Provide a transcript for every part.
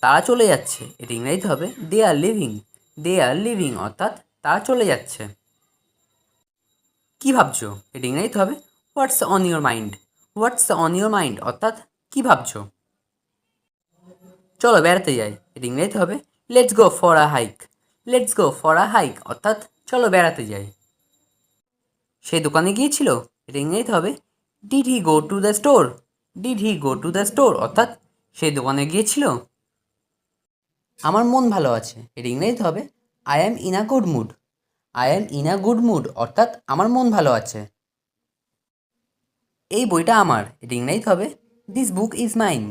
তারা চলে যাচ্ছে, এটা ইংরেজিতে হবে they R living. They R living অর্থাৎ তারা চলে যাচ্ছে। কী ভাবছো, এটা ইংরেজিতে হবে হোয়াটস on your mind. What's on your mind অর্থাৎ কী ভাবছো। চলো বেড়াতে যাই, এটা ইংরেজিতে হবে let's go for a hike. Let's go for a hike অর্থাৎ চলো বেড়াতে যাই। সে দোকানে গিয়েছিল, এটা ইংরেজিতে হবে did he go to the store. Did he go to the store অর্থাৎ সে দোকানে গিয়েছিল। আমার মন ভালো আছে, এটা ইংরেজিতে হবে I am in a good mood. I am in a good mood অর্থাৎ আমার মন ভালো আছে। এই বইটা আমার, এটা ইংরেজিতে হবে this book is mine.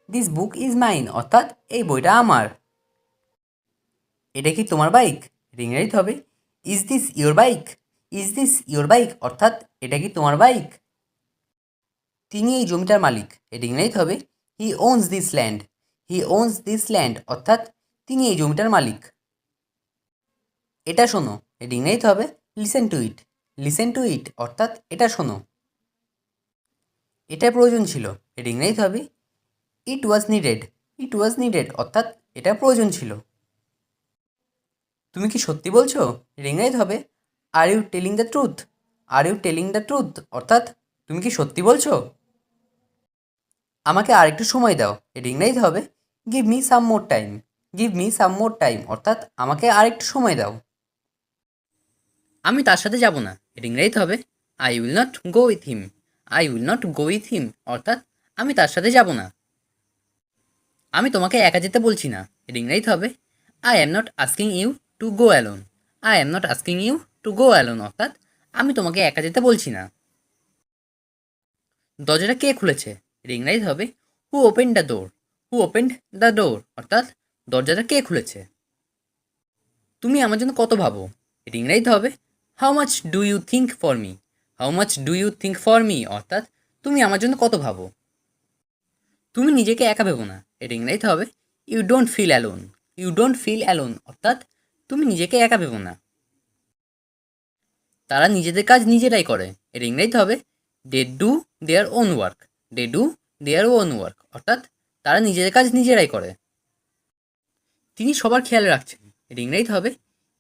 This book is mine অর্থাৎ এই বইটা আমার। এটা কি তোমার বাইক, এটা ইংরেজিতে হবে is this your bike. Is this your bike অর্থাৎ এটা কি তোমার বাইক। তিনি এই জমিটার মালিক, এটা ইংরেজিতে হবে he owns this land. He owns this land অর্থাৎ তিনি এই জমিটার মালিক। এটা শোনো, এটা ইংরেজিতে হবে listen to it. Listen to it অর্থাৎ এটা শোনো। এটা প্রয়োজন ছিল, এটা ইংরেজিতে হবে ইট ওয়াজ নিডেড। ইট ওয়াজ নিডেড অর্থাৎ এটা প্রয়োজন ছিল। তুমি কি সত্যি বলছো, এটা ইংরেজিতে হবে are you telling the truth. Are you telling the truth অর্থাৎ তুমি কি সত্যি বলছো। আমাকে আর একটু সময় দাও, এটা ইংরেজিতে হবে give me some more time. Give me some more time অর্থাৎ আমাকে আর একটু সময় দাও। আমি তার সাথে যাব না, এটা ইংরেজিতে হবে I will not go with him. I will not go with him অর্থাৎ আমি তার সাথে যাব না। আমি তোমাকে একা যেতে বলছি না, এটা ইংরেজিতে হবে I am not asking you to go alone. I am not asking you to go alone অর্থাৎ আমি তোমাকে একা যেতে বলছি না। দরজাটা কে খুলেছে, এটা ইংরেজিতে হবে হু open the door. Who opened the door অর্থাৎ দরজাটা কে খুলেছে। তুমি আমার জন্য কত ভাবো, এটা ইংরেজিতে হবে how much do you think for me. How much do you think for me অর্থাৎ তুমি আমার জন্য কত ভাবো। তুমি নিজেকে একা ভেবো না, এটা ইংরেজিতে হবে you don't feel alone. You don't feel alone অর্থাৎ তুমি নিজেকে একা ভেবো না। তারা নিজেদের কাজ নিজেরাই করে, এটা ইংরেজিতে হবে they do their own work. They do their own work অর্থাৎ তারা নিজেদের কাজ নিজেরাই করে। তিনি সবার খেয়াল রাখছেন, এটা ইংরেজিতে হবে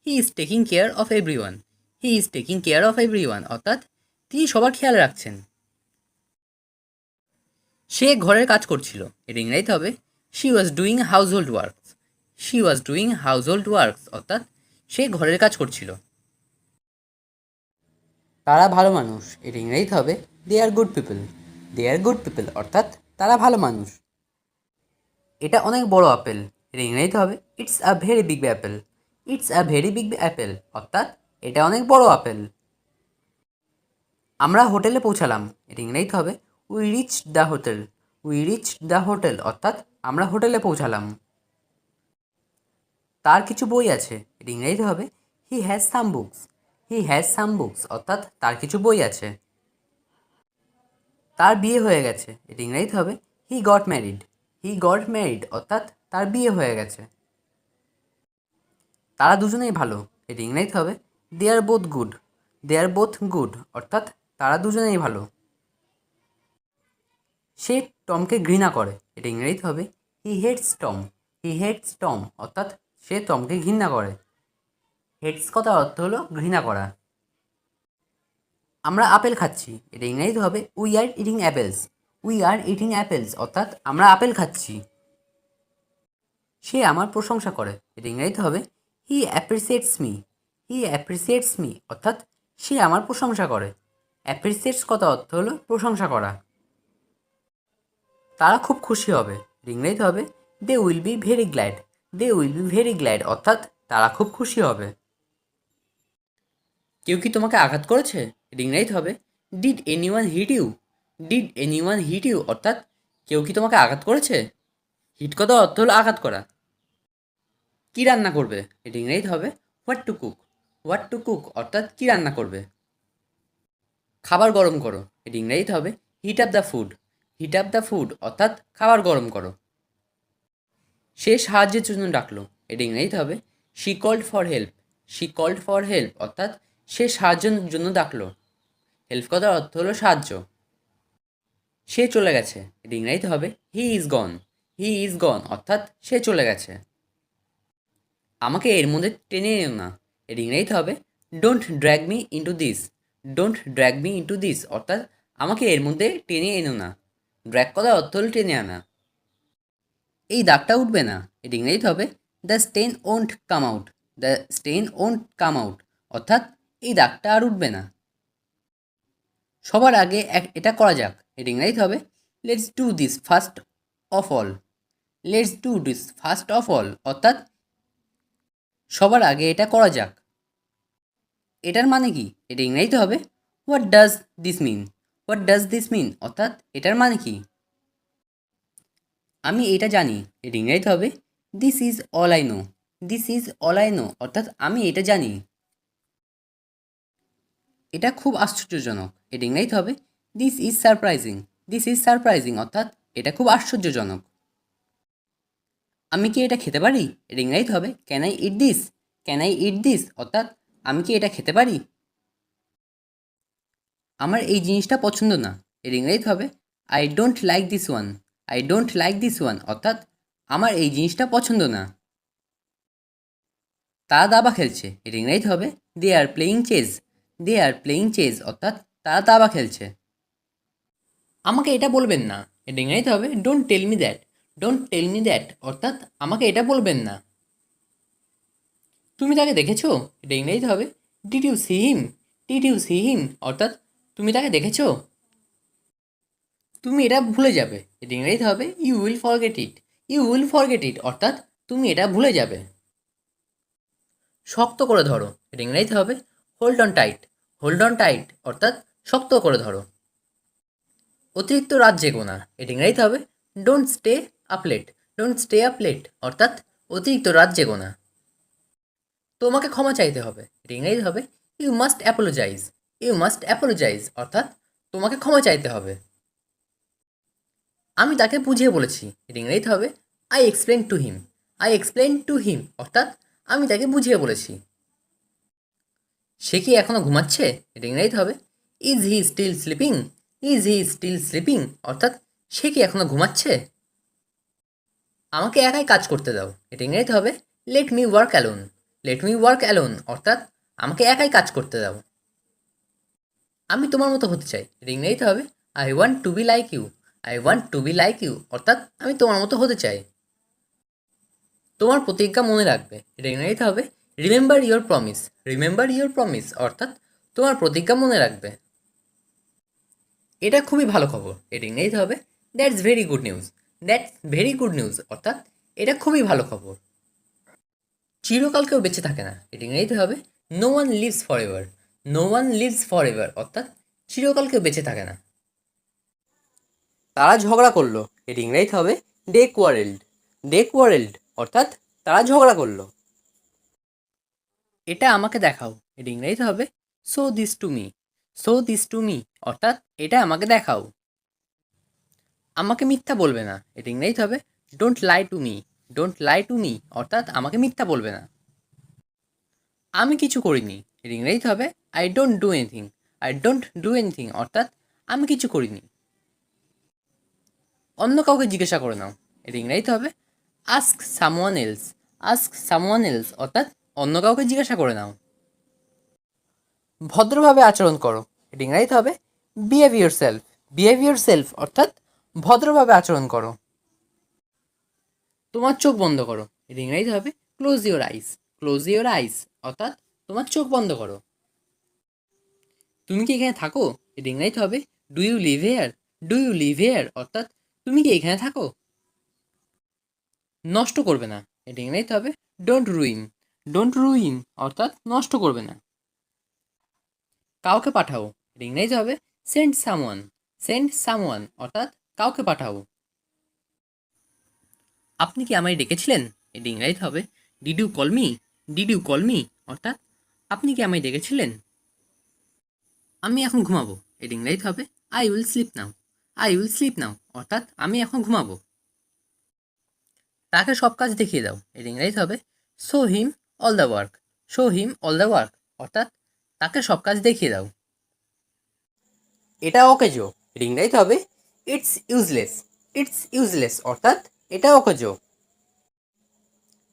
he is taking care of every one. He is taking care of every one অর্থাৎ তিনি সবার খেয়াল রাখছেন। সে ঘরের কাজ করছিল, এটা ইংরেজিতে হবে she was doing house hold works. She was doing house hold works অর্থাৎ সে ঘরের কাজ করছিল। তারা ভালো মানুষ, এটা ইংরেজিতে হবে they R good people. They R good people অর্থাৎ তারা ভালো মানুষ। এটা অনেক বড় আপেল, এটা ইংরেজিতে হবে it's a very big Apple. It's a very big Apple অর্থাৎ এটা অনেক বড় আপেল। আমরা হোটেলে পৌঁছালাম, এটা ইংরেজিতে হবে we reach the hotel. We reach the hotel অর্থাৎ আমরা হোটেলে পৌঁছালাম। তার কিছু বই আছে, এটা ইংরেজিতে হবে he has some books. He has some books অর্থাৎ তার কিছু বই আছে। তার বিয়ে হয়ে গেছে, এটা ইংরেজিতে হবে he got married. He got married অর্থাৎ তার বিয়ে হয়ে গেছে। তারা দুজনেই ভালো, এটা ইংরেজিতে হবে they R both good. They R both good অর্থাৎ তারা দুজনেই ভালো। সে টমকে ঘৃণা করে, এটা ইংরেজিতে হবে হি হেটস টম। হি হেটস টম অর্থাৎ সে টমকে ঘৃণা করে। হেটস কথার অর্থ হলো ঘৃণা করা। আমরা আপেল খাচ্ছি, এটা ইংরেজিতে হবে we are eating apples. We are eating apples অর্থাৎ আমরা আপেল খাচ্ছি। সে আমার প্রশংসা করে, এটা ইংরেজিতে হবে হি অ্যাপ্রিসিয়েটস মি। হি অ্যাপ্রিসিয়েটস মি অর্থাৎ সে আমার প্রশংসা করে। অ্যাপ্রিসিয়েটস কথা অর্থ হলো প্রশংসা করা। তারা খুব খুশি হবে, ইংরেজিতে হবে they will be very glad. They will be very glad অর্থাৎ তারা খুব খুশি হবে। কেউ কি তোমাকে আঘাত করেছে, ইংরেজিতে হবে did anyone hit you. Did anyone hit you অর্থাৎ কেউ কি তোমাকে আঘাত করেছে। হিট কথা অর্থ হলো আঘাত করা। কী রান্না করবে, এটা ইংরেজিতে হবে what to cook. What to cook অর্থাৎ কী রান্না করবে। খাবার গরম করো, এটা ইংরেজিতে হবে hit up the food. Hit up the food অর্থাৎ খাবার গরম করো। সে সাহায্যের জন্য ডাকলো, এটা ইংরেজিতে হবে she called for help. She called for help অর্থাৎ সে সাহায্যের জন্য ডাকলো। হেল্প কথার অর্থ হলো সাহায্য। সে চলে গেছে, এটা ইংরেজিতে হবে he is gone. He is গন অর্থাৎ সে চলে গেছে। আমাকে এর মধ্যে টেনে এনো না, এর ইংরেজিতে হবে don't drag me into this. Don't drag me into this অর্থাৎ আমাকে এর মধ্যে টেনে এনো না। ড্র্যাগ করার অর্থ হল টেনে আনা। এই দাগটা উঠবে না, এর ইংরেজিতে হবে the stain won't come out. The stain won't come out অর্থাৎ এই দাগটা আর উঠবে না। সবার আগে এটা করা যাক, এর ইংরেজিতে হবে let's do this first of all. Let's do this first of all অর্থাৎ সবার আগে এটা করা যাক। এটার মানে কি, এটা ইংরেজিতে হবে what does this mean. What does this mean অর্থাৎ এটার মানে কি। আমি এটা জানি, এর ইংরেজিতে হবে this is all I know. This is all I know অর্থাৎ আমি এটা জানি। এটা খুব আশ্চর্যজনক, এর ইংরেজিতে হবে this is surprising. This is surprising অর্থাৎ এটা খুব আশ্চর্যজনক। আমি কি এটা খেতে পারি, এর ইংরেজিতে হবে can I eat this. Can I eat this অর্থাৎ আমি কি এটা খেতে পারি। আমার এই জিনিসটা পছন্দ না, এর ইংরেজিতে হবে I don't like this one. I don't like this one অর্থাৎ আমার এই জিনিসটা পছন্দ না। তারা দাবা খেলছে, এর ইংরেজিতে হবে they are playing chess. They are playing chess অর্থাৎ তারা দাবা খেলছে। আমাকে এটা বলবেন না, এর ইংরেজিতে হবে don't tell me that. Don't tell me that অর্থাৎ আমাকে এটা বলবেন না। তুমি তাকে দেখেছো, এটা ইংরেজিতে হবে did you see him. Did you see him অর্থাৎ তুমি তাকে দেখেছো। তুমি এটা ভুলে যাবে, এটা ইংরেজিতে হবে you will forget it. You will forget it অর্থাৎ তুমি এটা ভুলে যাবে। শক্ত করে ধরো, এটা ইংরেজিতে হবে hold on tight. Hold on tight অর্থাৎ শক্ত করে ধরো। অতিরিক্ত রাত জেগো না, এটা ইংরেজিতে হবে don't stay up late. Don't stay up late অর্থাৎ অতিরিক্ত রাত জেগো না। তোমাকে ক্ষমা চাইতে হবে, এটা ইংরেজিতে হবে you must apologise. You must apologise অর্থাৎ তোমাকে ক্ষমা চাইতে হবে। আমি তাকে বুঝিয়ে বলেছি, এটা ইংরেজিতে হবে I explain to him. I explain to him অর্থাৎ আমি তাকে বুঝিয়ে বলেছি। সে কি এখনও ঘুমাচ্ছে, এটা ইংরেজিতে হবে is he still sleeping. Is he still sleeping অর্থাৎ সে কি এখনও ঘুমাচ্ছে। আমাকে একাই কাজ করতে দাও, এটা ইংরেজিতে হবে let me work alone. Let me work alone অর্থাৎ আমাকে একাই কাজ করতে দাও। আমি তোমার মতো হতে চাই, এটা ইংরেজিতে হবে I want to be like you. I want to be like you অর্থাৎ আমি তোমার মতো হতে চাই। তোমার প্রতিজ্ঞা মনে রাখবে, এটা ইংরেজিতে হবে remember your promise. Remember your promise অর্থাৎ তোমার প্রতিজ্ঞা মনে রাখবে। এটা খুবই ভালো খবর, এটা ইংরেজিতে হবে that's very good news. That's very good news অর্থাৎ এটা খুবই ভালো খবর। চিরকাল কেউ বেঁচে থাকে না, এটা ইংরেজিতে হবে no one lives forever. No one lives forever অর্থাৎ চিরকাল কেউ বেঁচে থাকে না। তারা ঝগড়া করলো, এর ইংরেজিতে হবে দে কোয়ারেলড। দে কোয়ারেলড অর্থাৎ তারা ঝগড়া করলো। এটা আমাকে দেখাও, এর ইংরেজিতে হবে show this to me. Show this to me অর্থাৎ এটা আমাকে দেখাও। আমাকে মিথ্যা বলবে না, এটা ইংরেজিতে হবে don't lie to me. Don't lie to me অর্থাৎ আমাকে মিথ্যা বলবে না। আমি কিছু করিনি, এর ইংরেজিতে হবে I don't do anything. I don't do anything অর্থাৎ আমি কিছু করিনি। অন্য কাউকে জিজ্ঞাসা করে নাও, এর ইংরেজিতে হবে ask someone else. Ask someone else অর্থাৎ অন্য কাউকে জিজ্ঞাসা করে নাও। ভদ্রভাবে আচরণ করো, এর ইংরেজিতে হবে behave your self. Behave your self অর্থাৎ ভদ্রভাবে আচরণ করো। তোমার চোখ বন্ধ করো, এর ইংরেজিতে হবে close your eyes. Close your eyes অর্থাৎ তোমার চোখ বন্ধ করো। তুমি কি এখানে থাকো, এর ইংরেজিতে হবে do you live here. Do you live here অর্থাৎ তুমি কি এখানে থাকো। নষ্ট করবে না, এটা ইংরেজিতে হবে ডোন্ট রুইন। ডোন্ট রুইন অর্থাৎ নষ্ট করবে না। কাউকে পাঠাও, এটা ইংরেজিতে হবে সেন্ড সামওয়ান। সেন্ড সামওয়ান অর্থাৎ কাউকে পাঠাও। আপনি কি আমায় ডেকেছিলেন, এটা ইংরেজিতে হবে did you call me. Did you call me অর্থাৎ আপনি কি আমায় ডেকেছিলেন। আমি এখন ঘুমাবো, এটা ইংরেজিতে হবে I will sleep now. I will sleep now অর্থাৎ আমি এখন ঘুমাবো। তাকে সব কাজ দেখিয়ে দাও, এর ইংরেজিতে হবে show him all the work. Show him all the work অর্থাৎ তাকে সব কাজ দেখিয়ে দাও। এটা অকেজো, এর ইংরেজিতে হবে ইটস ইউজলেস। ইটস ইউজলেস অর্থাৎ এটা অকেজো।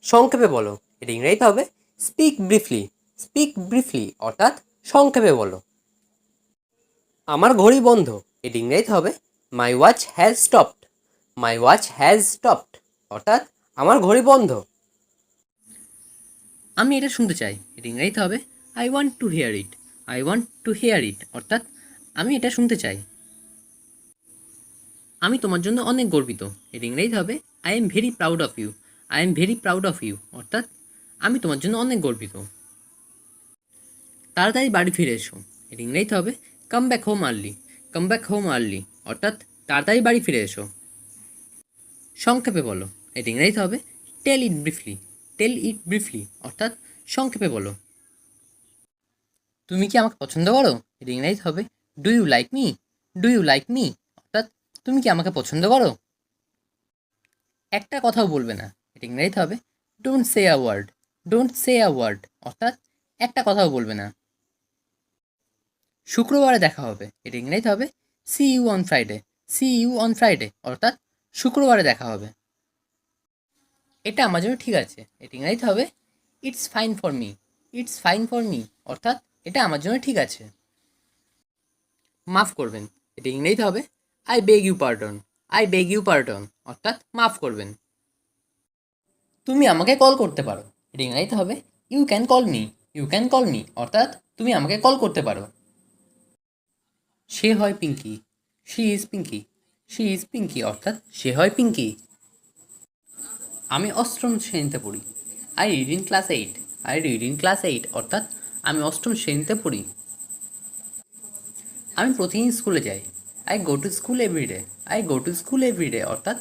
সংক্ষেপে বলো, এটা ইংরেজিতে হবে স্পিক ব্রিফলি। স্পিক ব্রিফলি অর্থাৎ সংক্ষেপে বলো। আমার ঘড়ি বন্ধ, এটা ইংরেজিতে হবে my watch has stopped. My watch has stopped অর্থাৎ আমার ঘড়ি বন্ধ। আমি এটা শুনতে চাই, এটা ইংরেজিতে হবে I want to hear it. I want to hear it অর্থাৎ আমি এটা শুনতে চাই। আমি তোমার জন্য অনেক গর্বিত, এটা ইংরেজিতে হবে I am very proud of you. I am very proud of you অর্থাৎ আমি তোমার জন্য অনেক গর্বিত। তাড়াতাড়ি বাড়ি ফিরে এসো, এটা ইংরেজিতে হবে come back home early. Come back home early অর্থাৎ তাড়াতাড়ি বাড়ি ফিরে এসো। সংক্ষেপে বলো, এটা ইংরেজিতে হবে টেল ইট ব্রিফলি। টেল ইট ব্রিফলি অর্থাৎ সংক্ষেপে বলো। তুমি কি আমাকে পছন্দ করো, এটা ইংরেজিতে হবে do you like me. Do you like me অর্থাৎ তুমি কি আমাকে পছন্দ করো। একটা কথাও বলবে না, এটা ইংরেজিতে হবে don't say a word. Don't say a word অর্থাৎ একটা কথাও বলবে না। শুক্রবারে দেখা হবে, এটা ইংরেজিতে হবে see you on Friday. See you on Friday অর্থাৎ শুক্রবারে দেখা হবে। এটা আমার জন্য ঠিক আছে, এটা ইংরেজিতে হবে it's fine for me. It's fine for me অর্থাৎ এটা আমার জন্য ঠিক আছে। মাফ করবেন, এটা ইংরেজিতে হবে I beg you pardon. I beg you pardon অর্থাৎ মাফ করবেন। তুমি আমাকে কল করতে পারো, এটা ইংরেজিতে হবে you can call me. You can call me অর্থাৎ তুমি আমাকে কল করতে পারো। সে হয় Pinky. She is Pinky. She is Pinky অর্থাৎ সে হয় পিঙ্কি। আমি অষ্টম শ্রেণীতে পড়ি। I read in class 8। I read in class 8 অর্থাৎ আমি অষ্টম শ্রেণীতে পড়ি। আমি প্রতিদিন স্কুলে যাই। I go to school every day. I go to school every day অর্থাৎ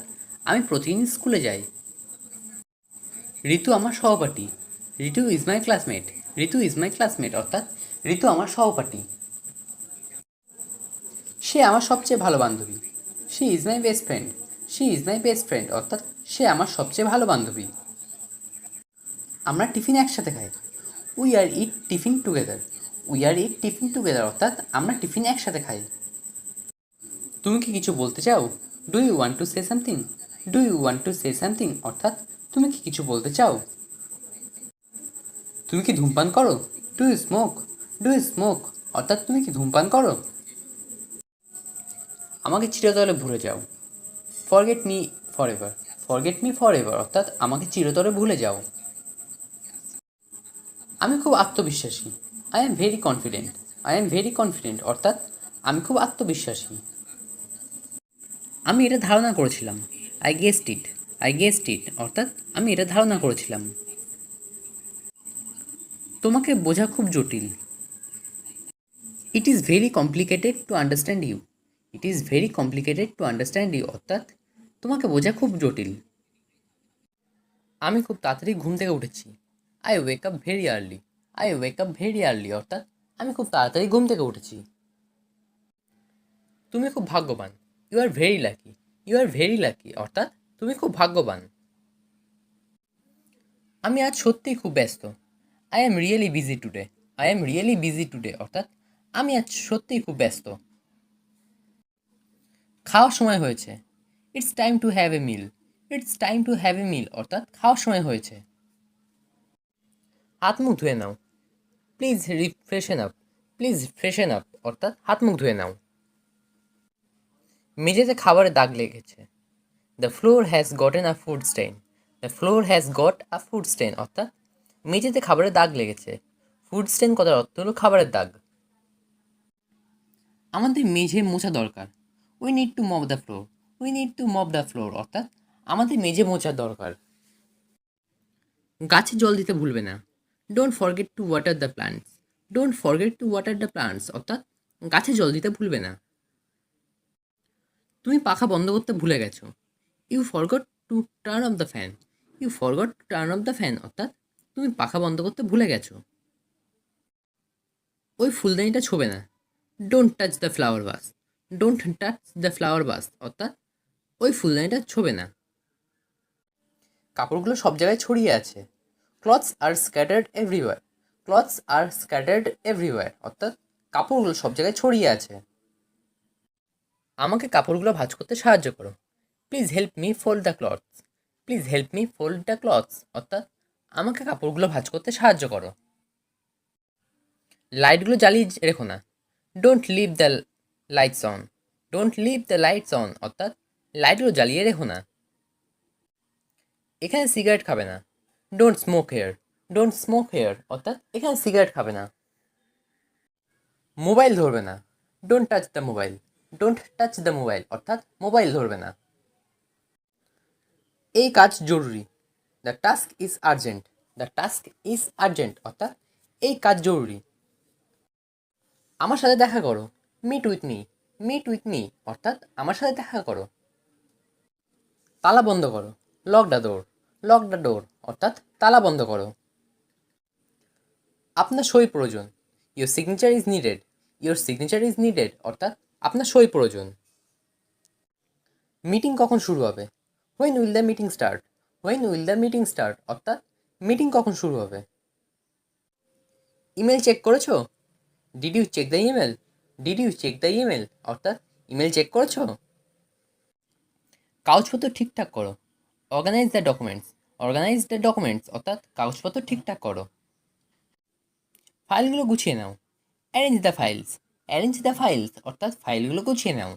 আমি প্রতিদিন স্কুলে যাই। ঋতু আমার সহপাঠী। Ritu is my classmate. Ritu is my classmate অর্থাৎ ঋতু আমার সহপাঠী। সে আমার সবচেয়ে ভালো বান্ধবী। She is my best friend. She is my best friend অর্থাৎ সে আমার সবচেয়ে ভালো বান্ধবী। আমরা টিফিন একসাথে খাই। We are it tiffin together. We are it tiffin together অর্থাৎ আমরা টিফিন একসাথে খাই। তুমি কি কিছু বলতে চাও? Do you want to say something? Do you want to say something অর্থাৎ তুমি কি কিছু বলতে চাও? তুমি কি ধূমপান করো? Do you smoke? Do you smoke অর্থাৎ তুমি কি ধূমপান করো? আমাকে চিরতরে ভুলে যাও। Forget me forever. Forget me forever অর্থাৎ আমাকে চিরতরে ভুলে যাও। আমি খুব আত্মবিশ্বাসী। I am very confident. I am very confident অর্থাৎ আমি খুব আত্মবিশ্বাসী। আমি এটা ধারণা করেছিলাম। I guessed it. I guessed it অর্থাৎ আমি এটা ধারণা করেছিলাম। তোমাকে বোঝা খুব জটিল। It is very complicated to understand you. It is very complicated to understand you অর্থাৎ তোমাকে বোঝা খুব জটিল। আমি খুব তাড়াতাড়ি ঘুম থেকে উঠেছি। I wake up very early. I wake up very early অর্থাৎ আমি খুব তাড়াতাড়ি ঘুম থেকে উঠেছি। তুমি খুব ভাগ্যবান। You are very lucky. You are very lucky অর্থাৎ তুমি খুব ভাগ্যবান। আমি আজ সত্যিই খুব ব্যস্ত। I am really busy today. I am really busy today অর্থাৎ আমি আজ সত্যিই খুব ব্যস্ত। খাওয়ার সময় হয়েছে। It's time to have a meal. It's time to have a meal অর্থাৎ খাওয়ার সময় হয়েছে। হাত মুখ ধুয়ে নাও। Please refreshen up. Please freshen up অর্থাৎ হাত মুখ ধুয়ে নাও। মেঝেতে খাবারের দাগ লেগেছে। The floor has gotten a food stain. The floor has got a food stain অর্থাৎ মেঝেতে খাবারের দাগ লেগেছে। ফুড স্টেইন কথার অর্থ হলো খাবারের দাগ। আমাদের মেঝে মোছা দরকার। We need to mop the floor. We need to mop the floor অর্থাৎ আমাদের মেঝে মোছা দরকার। গাছে জল দিতে ভুলবে না। Don't forget to water the plants. Don't forget to water the plants অর্থাৎ গাছে জল দিতে ভুলবে না। তুমি পাখা বন্ধ করতে ভুলে গেছো। You forgot to turn off the fan. You forgot to turn off the fan অর্থাৎ তুমি পাখা বন্ধ করতে ভুলে গেছো। ওই ফুলদানিটা ছোবে না। Don't touch the flower vase. Don't touch the flower vase অর্থাৎ ওই ফুলদানিটা ছোবে না। কাপড়গুলো সব জায়গায় ছড়িয়ে আছে। ক্লথস আর স্ক্যাটার্ড এভরিওয়্যার। ক্লথস আর স্ক্যাটার্ড এভরিওয়্যার অর্থাৎ কাপড়গুলো সব জায়গায় ছড়িয়ে আছে। আমাকে কাপড়গুলো ভাঁজ করতে সাহায্য করো। Please help me fold the clothes. Please help me fold the clothes অর্থাৎ আমাকে কাপড়গুলো ভাঁজ করতে সাহায্য করো। লাইটগুলো জ্বালিয়ে রেখো না। Don't leave the lights on. Don't leave the lights on অর্থাৎ লাইটগুলো জ্বালিয়ে রেখো না। এখানে সিগারেট খাবে না। Don't smoke here. Don't smoke here অর্থাৎ এখানে সিগারেট খাবে না। মোবাইল ধরবে না। Don't touch the mobile. Don't touch the mobile অর্থাৎ মোবাইল ধরবে না। এই কাজ জরুরি। The task is urgent. The task is urgent অর্থাৎ এই কাজ জরুরি। আমার সাথে দেখা করো। Meet with me. Meet with me অর্থাৎ আমার সাথে দেখা করো। তালা বন্ধ করো। Lock the door. Lock the door অর্থাৎ তালা বন্ধ করো। আপনার সই প্রয়োজন। Your signature is needed. Your signature is needed অর্থাৎ আপনার সই প্রয়োজন। মিটিং কখন শুরু হবে? When will the meeting start? When will the meeting start অর্থাৎ মিটিং কখন শুরু হবে। ইমেল চেক করেছো? Did you check the email? Did you check the email অর্থাৎ ইমেল চেক করেছো। কাগজপত্র ঠিকঠাক করো। Organise the documents. Organise the documents অর্থাৎ কাগজপত্র ঠিকঠাক করো। ফাইলগুলো গুছিয়ে নাও। Arrange the files. Arrange the files অর্থাৎ ফাইলগুলো গুছিয়ে নাও।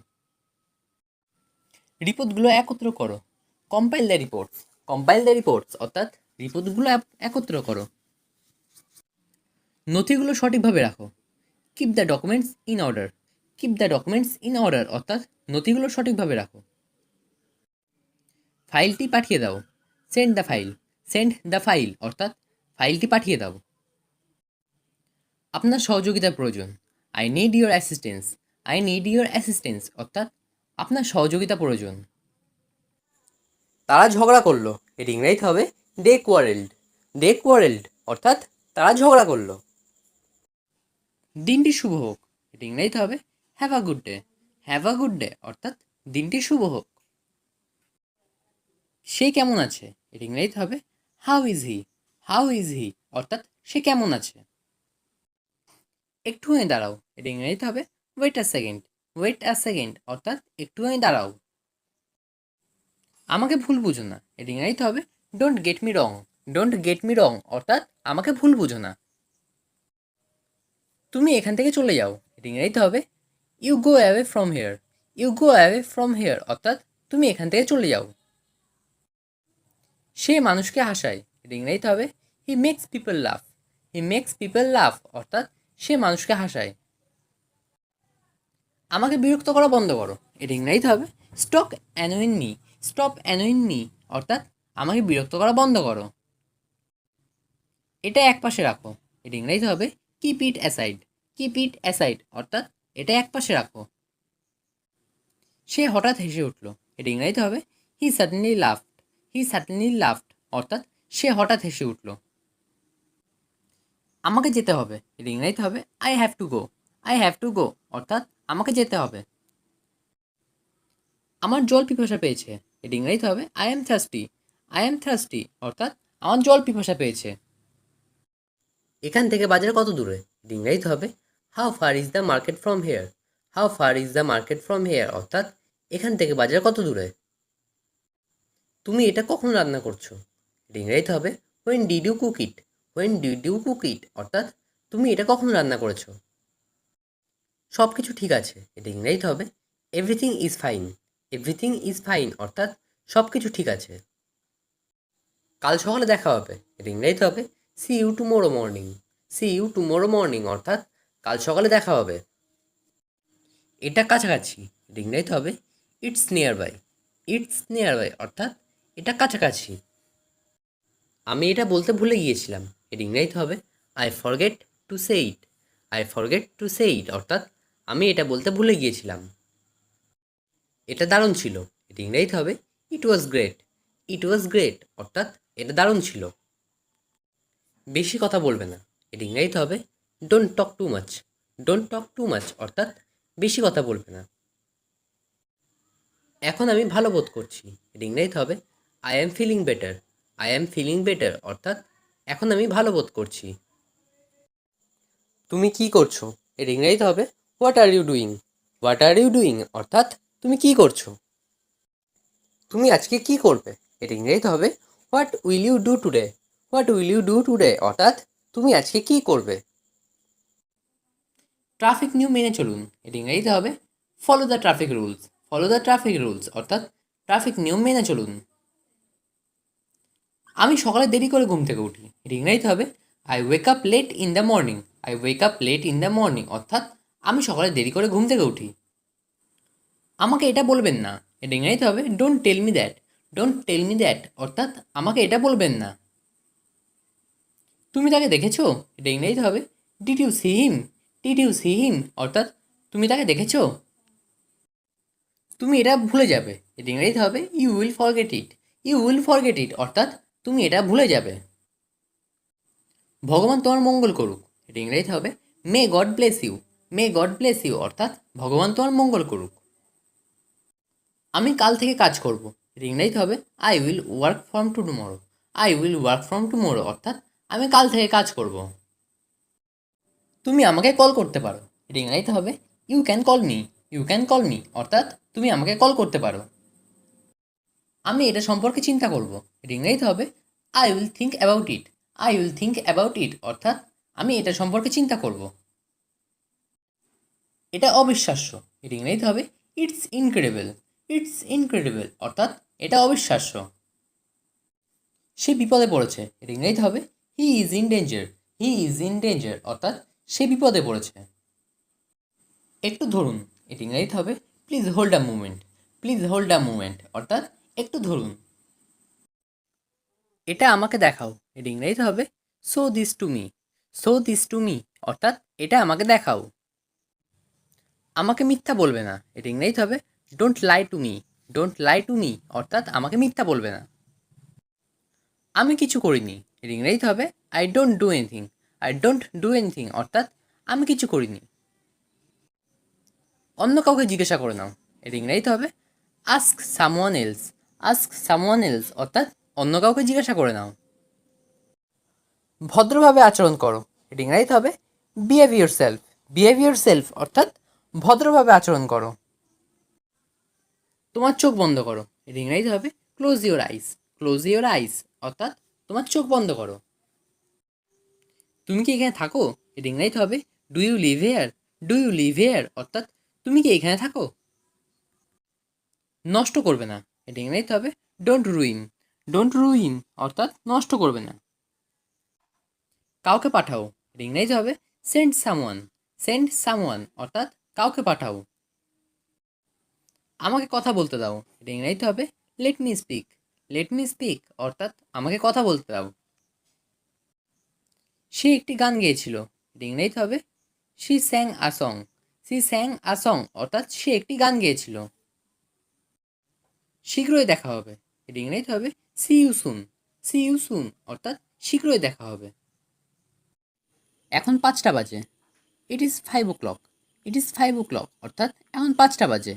রিপোর্টগুলো একত্র করো। Compile the reports. Compile the reports অর্থাৎ রিপোর্টগুলো একত্র করো। নথিগুলো সঠিকভাবে রাখো। Keep the documents in order. Keep the documents in order অর্থাৎ নথিগুলো সঠিকভাবে রাখো। ফাইলটি পাঠিয়ে দাও। Send the file. Send the file অর্থাৎ ফাইলটি পাঠিয়ে দাও। আপনার সহযোগিতার প্রয়োজন। I need your assistance. I need your assistance অর্থাৎ আপনার সহযোগিতা প্রয়োজন। তারা ঝগড়া করলো। এর ইংরেজি হবে দে কোয়ারেলড। দে কোয়ারেলড অর্থাৎ তারা ঝগড়া করলো। দিনটি শুভ হোক। এর ইংরেজি হবে have a good day. Have a good day অর্থাৎ দিনটি শুভ হোক। সে কেমন আছে? এর ইংরেজি হবে how is he. How is he অর্থাৎ সে কেমন আছে। একটুখানি দাঁড়াও। এর ইংরেজিতে হবে wait a second. Wait a second অর্থাৎ একটুখানি দাঁড়াও। আমাকে ভুল বুঝো না। এর ইংরেজিতে হবে don't get me wrong. Don't get me রং অর্থাৎ আমাকে ভুল বুঝো না। তুমি এখান থেকে চলে যাও। এর ইংরেজিতে হবে you go away from here. You go away from here অর্থাৎ তুমি এখান থেকে চলে যাও। সে মানুষকে হাসায়। এর ইংরেজিতে হবে হি মেক্স পিপল লাফ। হি মেক্স পিপল লাফ অর্থাৎ সে মানুষকে হাসায়। আমাকে বিরক্ত করা বন্ধ করো। এর ইংরেজিতে হবে stop annoying me. Stop annoying me অর্থাৎ আমাকে বিরক্ত করা বন্ধ করো। এটা একপাশে রাখো। এর ইংরেজিতে হবে keep it aside. Keep it aside অর্থাৎ এটা একপাশে রাখো। সে হঠাৎ হেসে উঠল। এর ইংরেজিতে হবে হি সাডেনলি লাফড। হি সাডেনলি লাফড অর্থাৎ সে হঠাৎ হেসে উঠল। আমাকে যেতে হবে। এর ইংরেজিতে হবে I have to go. I have to go অর্থাৎ আমাকে যেতে হবে। আমার জল পিপাসা পেয়েছে। এর ইংরেজিতে হবে I am thirsty. I am thirsty অর্থাৎ আমার জল পিপাসা পেয়েছে। এখান থেকে বাজার কত দূরে? এর ইংরেজিতে হবে how far is the market from here. How far is the market from here অর্থাৎ এখান থেকে বাজার কত দূরে। তুমি এটা কখন রান্না করছো? এর ইংরেজিতে হবে when did you cook it. When did you cook it অর্থাৎ তুমি এটা কখন রান্না করেছো। সব কিছু ঠিক আছে। এটা ইংরেজিতে হবে everything is fine. Everything is fine অর্থাৎ সব কিছু ঠিক আছে। কাল সকালে দেখা হবে। এটা ইংরেজিতে হবে see you tomorrow morning. See you tomorrow morning অর্থাৎ কাল সকালে দেখা হবে। এটা কাছাকাছি। এটা ইংরেজিতে হবে it's nearby. It's nearby অর্থাৎ এটা কাছাকাছি। আমি এটা বলতে ভুলে গিয়েছিলাম। এর ইংরেজিতে হবে I forget to say it. I forget to say it অর্থাৎ আমি এটা বলতে ভুলে গিয়েছিলাম। এটা দারুণ ছিল। এটা ইংরেজিতে হবে ইট was great. It was great অর্থাৎ এটা দারুণ ছিল। বেশি কথা বলবে না। এটা ইংরেজিতে হবে don't talk too much. Don't talk too much অর্থাৎ বেশি কথা বলবে না। এখন আমি ভালো বোধ করছি। এটা ইংরেজিতে হবে I am feeling better. I am feeling better অর্থাৎ এখন আমি ভালো বোধ করছি। তুমি কি করছো? এর ইংরেজিতে হবে what are you doing. What are you doing অর্থাৎ তুমি কি করছো। তুমি আজকে কি করবে? এটা ইংরেজিতে হবে what will you do today. What will you do today অর্থাৎ তুমি আজকে কী করবে। ট্রাফিক নিয়ম মেনে চলুন, এটা ইংরেজিতে হবে follow the traffic rules. Follow the traffic rules অর্থাৎ ট্রাফিক নিয়ম মেনে চলুন। আমি সকালে দেরি করে ঘুম থেকে উঠি, এটা ইংরেজিতে হবে I wake up late in the morning. I wake up late in the morning অর্থাৎ আমি সকালে দেরি করে ঘুম থেকে উঠি। আমাকে এটা বলবেন না, এটা ইংরেজিতে হবে don't tell me that. Don't tell me that অর্থাৎ আমাকে এটা বলবেন না। তুমি তাকে দেখেছো, এটা ইংরেজিতে হবে did you see him. Did you see him অর্থাৎ তুমি তাকে দেখেছো। তুমি এটা ভুলে যাবে, এটা ইংরেজিতে হবে you will forget it. You will forget it অর্থাৎ তুমি এটা ভুলে যাবে। ভগবান তোমার মঙ্গল করুক, এটা ইংরেজিতে হবে may God bless you. May God bless you অর্থাৎ ভগবান তোমার মঙ্গল করুক। আমি কাল থেকে কাজ করব, এটা ইংরেজিতে হবে I will work from tomorrow. I will work from tomorrow অর্থাৎ আমি কাল থেকে কাজ করব। তুমি আমাকে কল করতে পারো, এটা ইংরেজিতে হবে you can call me. You can call me অর্থাৎ তুমি আমাকে কল করতে পারো। আমি এটা সম্পর্কে চিন্তা করব, এটা ইংরেজিতে হবে I will think about it. I will think about it অর্থাৎ আমি এটা সম্পর্কে চিন্তা করব। এটা অবিশ্বাস্য, এটা ইংরেজিতে হবে ইটস ইনক্রেডিবল। ইটস ইনক্রেডিবল অর্থাৎ এটা অবিশ্বাস্য। সে বিপদে পড়েছে, এটা ইংরেজিতে হবে he is in danger. He is in danger অর্থাৎ সে বিপদে পড়েছে। একটু ধরুন, এটা ইংরেজিতে হবে please hold a moment. Please hold a moment অর্থাৎ একটু ধরুন। এটা আমাকে দেখাও, এটা ইংরেজিতে হবে show this to me. Show this to me অর্থাৎ এটা আমাকে দেখাও। আমাকে মিথ্যা বলবে না, এটা ইংরেজিতে হবে don't lie to me. Don't lie to me অর্থাৎ আমাকে মিথ্যা বলবে না। আমি কিছু করিনি, এর ইংরেজিতে হবে I don't do anything. I don't do anything অর্থাৎ আমি কিছু করিনি। অন্য কাউকে জিজ্ঞাসা করে নাও, এর ইংরেজিতে হবে ask someone else. Ask someone else অর্থাৎ অন্য কাউকে জিজ্ঞাসা করে নাও। ভদ্রভাবে আচরণ করো, এর ইংরেজিতে হবে behave your self. Behave your self অর্থাৎ ভদ্রভাবে আচরণ করো। তোমার চোখ বন্ধ করো, এর ইংরেজিতে হবে close your ice. Close your আইস অর্থাৎ তোমার চোখ বন্ধ করো। তুমি কি এখানে থাকো, এর ইংরেজিতে হবে do you live here. Do you live here অর্থাৎ তুমি কি এখানে থাকো। নষ্ট করবে না, এটা ইংরেজিতে হবে ডোন্ট রুইন। ডোন্ট রুইন অর্থাৎ নষ্ট করবে না। কাউকে পাঠাও, এটা ইংরেজিতে হবে সেন্ড সামওয়ান। সেন্ড সামওয়ান অর্থাৎ কাউকে পাঠাও। আমাকে কথা বলতে দাও, এটা ইংরেজিতে হবে let me speak. Let me speak অর্থাৎ আমাকে কথা বলতে দাও। সে একটি গান গেয়েছিল, এটা ইংরেজিতে হবে she স্যাং a song. She স্যাং a song অর্থাৎ সে একটি গান গেয়েছিল। শীঘ্রই দেখা হবে, এটা ইংরেজিতে হবে see you soon. See you soon অর্থাৎ শীঘ্রই দেখা হবে। এখন 5টা বাজে, it is 5 o'clock। It is 5 o'clock অর্থাৎ এখন 5টা বাজে।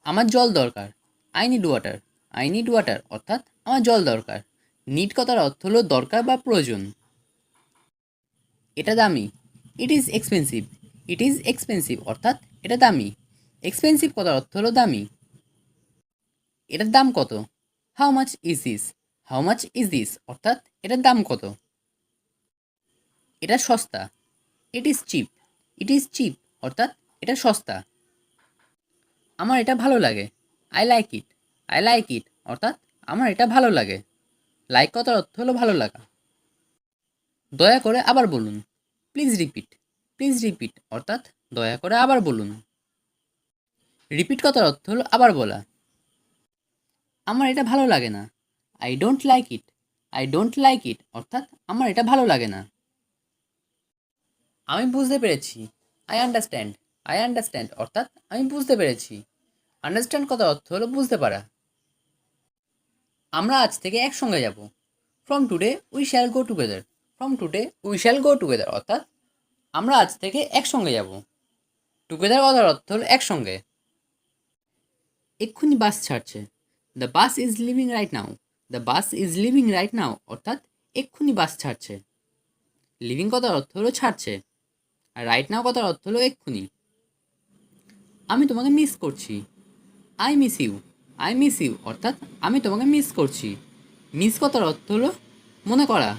আমার জল দরকার, I need water. I need water অর্থাৎ আমার জল দরকার। নিড কথার অর্থ হলো দরকার বা প্রয়োজন। এটা দামি, it is expensive. It is expensive অর্থাৎ এটা দামি। এক্সপেন্সিভ কথার অর্থ হলো দামি। এটার দাম কত, how much is this. How much is this অর্থাৎ এটার দাম কত। এটা সস্তা, it is chip. It is chip অর্থাৎ এটা সস্তা। আমার এটা ভালো লাগে, I like it. I like it অর্থাৎ আমার এটা ভালো লাগে। লাইক কথার অর্থ হলো ভালো লাগা। দয়া করে আবার বলুন, প্লিজ রিপিট। প্লিজ রিপিট অর্থাৎ দয়া করে আবার বলুন। রিপিট কথার অর্থ হলো আবার বলা। আমার এটা ভালো লাগে না, I don't like it. I don't like it অর্থাৎ আমার এটা ভালো লাগে না। আমি বুঝতে পেরেছি, আই আন্ডারস্ট্যান্ড। আই আন্ডারস্ট্যান্ড অর্থাৎ আমি বুঝতে পেরেছি। আন্ডারস্ট্যান্ড কথার অর্থ হলো বুঝতে পারা। আমরা আজ থেকে একসঙ্গে যাব, from today we shall go together. From today we shall go together অর্থাৎ আমরা আজ থেকে একসঙ্গে যাব। টুগেদার কথার অর্থ হলো একসঙ্গে। এক্ষুনি বাস ছাড়ছে, the bus is living right now. The bus is living right now অর্থাৎ এক্ষুনি বাস ছাড়ছে। লিভিং কথার অর্থ হলো ছাড়ছে, আর রাইট নাও কথার অর্থ হলো এক্ষুনি। আমি তোমাকে মিস করছি, I miss you. I miss you অর্থাৎ আমি তোমাকে মিস করছি। মিস কথার অর্থ হলো মনে করা।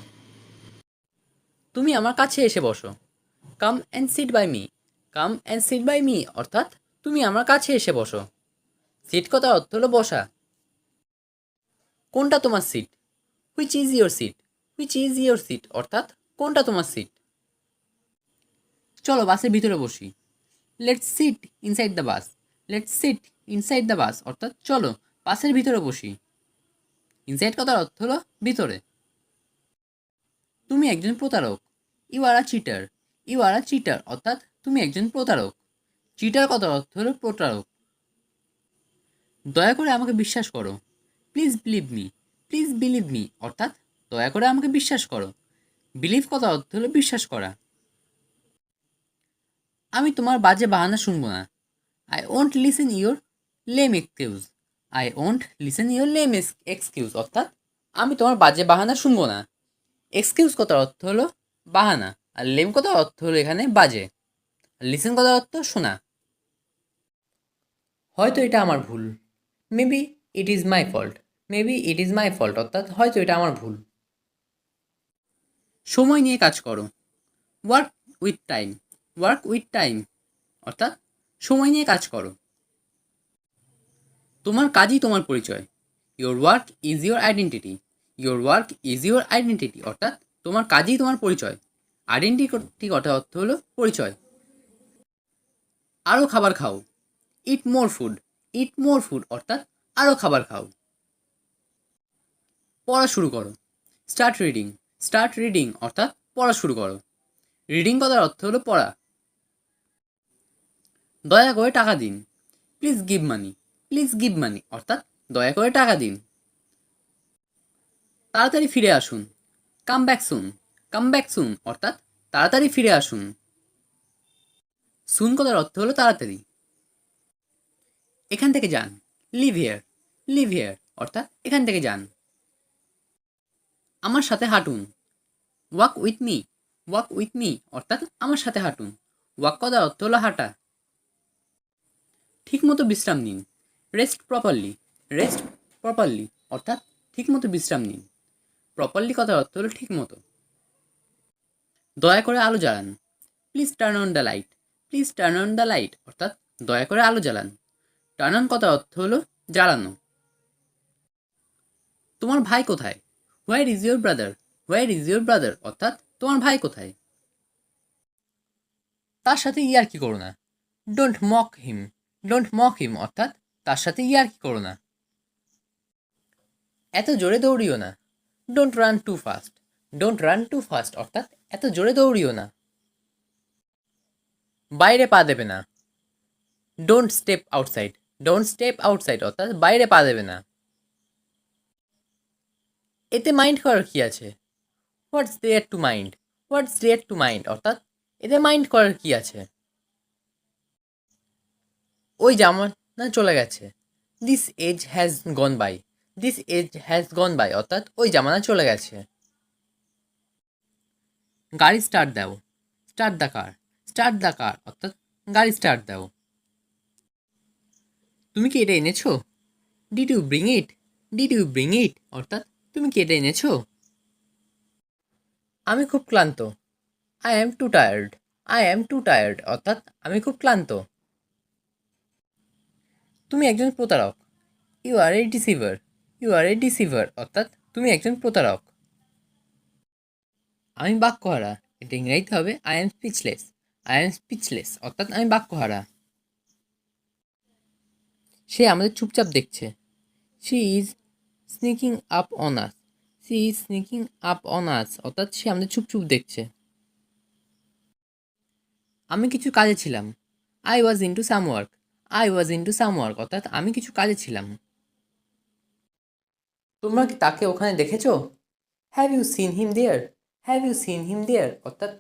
তুমি আমার কাছে এসে বসো। Come and sit by me. Come and sit by me অর্থাৎ তুমি আমার কাছে এসে বসো। সিট কথার অর্থ হলো বসা। কোনটা তোমার seat? Which is your seat? Which is your seat অর্থাৎ কোনটা তোমার সিট? চলো বাসের ভিতরে বসি। Let's sit inside the bus. Let's sit inside the bus অর্থাৎ চলো বাসের ভিতরে বসি। ইনসাইড কথার অর্থ হলো ভিতরে। তুমি একজন প্রতারক। You are a cheater. You are a cheater অর্থাৎ তুমি একজন প্রতারক। চিটার কথার অর্থ হলো প্রতারক। দয়া করে আমাকে বিশ্বাস করো। Please believe me. Please believe me অর্থাৎ দয়া করে আমাকে বিশ্বাস করো। বিলিভ কথার অর্থ হলো বিশ্বাস করা। আমি তোমার বাজে বাহানা শুনবো না। I won't listen your lame excuse. I won't listen your lame excuse অর্থাৎ আমি তোমার বাজে বাহানা শুনবো না। এক্সকিউজ কথার অর্থ হলো বাহানা, আর লেম কথার অর্থ হলো এখানে বাজে, আর লিসেন কথার অর্থ শোনা। হয়তো এটা আমার ভুল। Maybe it is my fault. Maybe it is my fault অর্থাৎ হয়তো এটা আমার ভুল। সময় নিয়ে কাজ করো। Work with time. Work with time অর্থাৎ সময় নিয়ে কাজ করো। তোমার কাজই তোমার পরিচয়। Your work is your identity. Your work is your identity অর্থাৎ তোমার কাজই তোমার পরিচয়। আইডেন্টিটি কথা অর্থ হলো পরিচয়। আরও খাবার খাও। ইট মোর ফুড। ইট মোর ফুড অর্থাৎ আরও খাবার খাও। পড়া শুরু করো। Start reading. স্টার্ট রিডিং অর্থাৎ পড়া শুরু করো। রিডিং কথার অর্থ হলো পড়া। দয়া করে টাকা দিন। Please give money. Please give money অর্থাৎ দয়া করে টাকা দিন। তাড়াতাড়ি ফিরে আসুন। Come back soon. Come back soon অর্থাৎ তাড়াতাড়ি ফিরে আসুন। সুন কথার অর্থ হলো তাড়াতাড়ি। এখান থেকে যান। Live here. লিভ হিয়ার অর্থাৎ এখান থেকে যান। আমার সাথে হাঁটুন। Walk with me. Walk with me অর্থাৎ আমার সাথে হাঁটুন। ওয়াক কথার অর্থ হলো হাঁটা। ঠিকমতো বিশ্রাম নিন। Rest properly. রেস্ট প্রপারলি অর্থাৎ ঠিকমতো বিশ্রাম নিন। প্রপারলি কথার অর্থ হলো ঠিকমতো। দয়া করে আলো জ্বালান। Please turn on the light. Please turn on the light অর্থাৎ দয়া করে আলো জ্বালান। টার্ন অন কথার অর্থ হলো জ্বালানো। তোমার ভাই কোথায়? Where is your brother? Where is your brother অর্থাৎ তোমার ভাই কোথায়? তার সাথে ইয়ার্কি করো না। Don't mock him. Don't mock him অর্থাৎ তার সাথে ইয়ার্কি করো না। এত জোরে দৌড়িও না। Don't run too fast. Don't run too fast অর্থাৎ এত জোরে দৌড়িও না। বাইরে পা দেবে না। Don't step outside. Don't step outside অর্থাৎ বাইরে পা দেবে না। এতে মাইন্ড করার কি আছে? What's there to mind. What's there to mind অর্থাৎ এতে মাইন্ড করার কি আছে? ওই জামানা চলে গেছে। This age has gone by. This age has gone by অর্থাৎ ওই জামানা চলে গেছে। গাড়ি স্টার্ট দাও। Start the car. Start the car অর্থাৎ গাড়ি স্টার্ট দাও। তুমি কি এটা এনেছো? Did you bring it? Did you bring it অর্থাৎ তুমি কি এটা এনেছো? আমি খুব ক্লান্ত। I am too tired. I am too tired অর্থাৎ আমি খুব ক্লান্ত। তুমি একজন প্রতারক। You are a deceiver. You are a deceiver অর্থাৎ তুমি একজন প্রতারক। আমি বাক্যহারা। এটা ইংরেজিতে হবে I am speechless. I am speechless অর্থাৎ আমি বাক্যহারা। সে আমাদের চুপচাপ দেখছে। She is sneaking up on us. She is sneaking up on us অর্থাৎ সে আমাদের চুপ চুপ দেখছে। আমি কিছু কাজে ছিলাম। I was into some work. I was into some work অর্থাৎ আমি কিছু কাজে ছিলাম। তোমরা কি তাকে ওখানে দেখেছো? Have you seen him there? Have you seen him there অর্থাৎ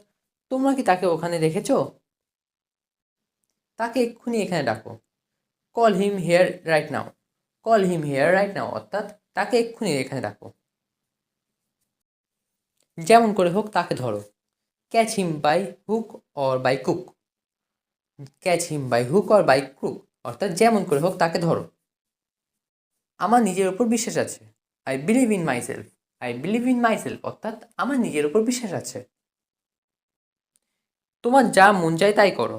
তোমরা কি তাকে ওখানে দেখেছো? তাকে এক্ষুনি এখানে ডাকো। Call him hair right now. Call him hair right now অর্থাৎ তাকে এক্ষুনি এখানে ডাকো। যেমন করে হোক তাকে ধরো। Catch him by hook or by cook. Catch him by hook or by crook অর্থাৎ যেমন করে হোক তাকে ধরো। আমার নিজের উপর বিশ্বাস আছে। I believe in myself. I believe in myself অর্থাৎ আমার নিজের উপর বিশ্বাস আছে। তোমার যা মন চায় তাই করো।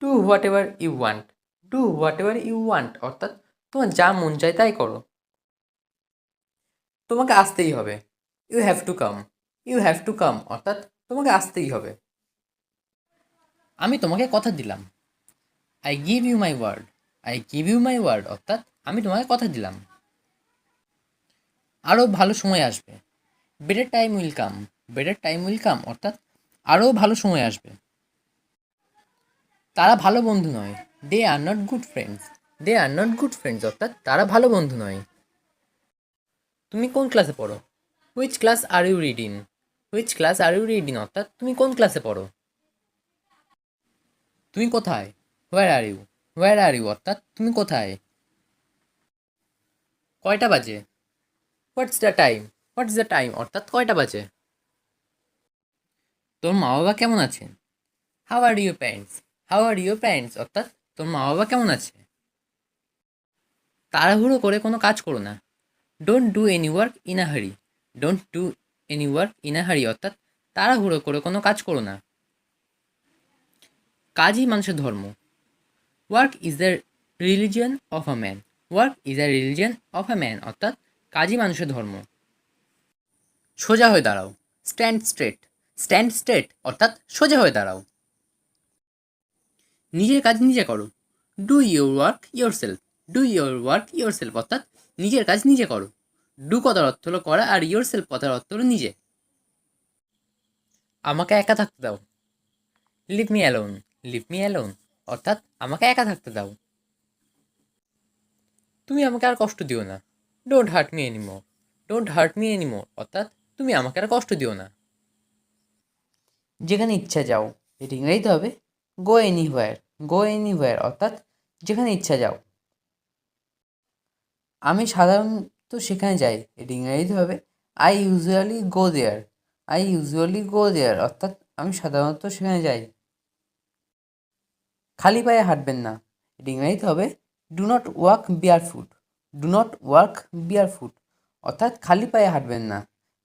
Do whatever you want. Do whatever you want অর্থাৎ তোমার যা মন চায় তাই করো। তোমাকে আসতেই হবে। You have to come. You have to come অর্থাৎ তোমাকে আসতেই হবে। আমি তোমাকে কথা দিলাম। I give you my word. I give you my word অর্থাৎ আমি তোমাকে কথা দিলাম। আরও ভালো সময় আসবে। Better time will come. Better time will come অর্থাৎ আরও ভালো সময় আসবে। তারা ভালো বন্ধু নয়। They are not good friends. They are not good friends অর্থাৎ তারা ভালো বন্ধু নয়। তুমি কোন ক্লাসে পড়ো? Which class are you reading. Which class are you reading অর্থাৎ তুমি কোন ক্লাসে পড়ো। তুমি কোথায়? হোয়ার are you. Where are you অর্থাৎ তুমি কোথায়। কয়টা বাজে? What's the time. What's the time অর্থাৎ কয়টা বাজে। তোর মা বাবা কেমন আছেন? How are you parents. How are you parents অর্থাৎ তোর মা বাবা কেমন আছে। তাড়াহুড়ো করে কোনো কাজ করো না। Don't do any work in a hurry. Don't do any work in a hurry অর্থাৎ তাড়াহুড়ো করে কোনো কাজ করো না। কাজই মানুষের ধর্ম। Work is the religion of a man. Work is the religion of a man অর্থাৎ কাজই মানুষের ধর্ম। সোজা হয়ে দাঁড়াও। Stand straight. স্ট্যান্ড স্ট্রেট অর্থাৎ সোজা হয়ে দাঁড়াও। নিজের কাজ নিজে করো। Do your work your self. Do your work your self অর্থাৎ নিজের কাজ নিজে করো। ডু কথার অর্থ হলো করা আর ইয়োর সেলফ কথার অর্থ হলো নিজে। আমাকে একা থাকতে দাও। Leave me alone. Leave me alone অর্থাৎ আমাকে একা থাকতে দাও। তুমি আমাকে আর কষ্ট দিও না। Don't hurt me anymore. Don't hurt me anymore অর্থাৎ তুমি আমাকে আর কষ্ট দিও না। যেখানে ইচ্ছা যাও, এটি ইংরেজিতে হবে গো এনিহোয়ার। গো এনিহোয়ার অর্থাৎ যেখানে ইচ্ছা যাও। আমি সাধারণত সেখানে যাই, এটি ইংরেজিতে হবে I usually go there. I usually go there অর্থাৎ আমি সাধারণত সেখানে যাই। খালি পায়ে হাঁটবেন না, এটি ইংরেজিতে হবে do not walk bare foot. Do not walk bare foot অর্থাৎ খালি পায়ে হাঁটবেন না।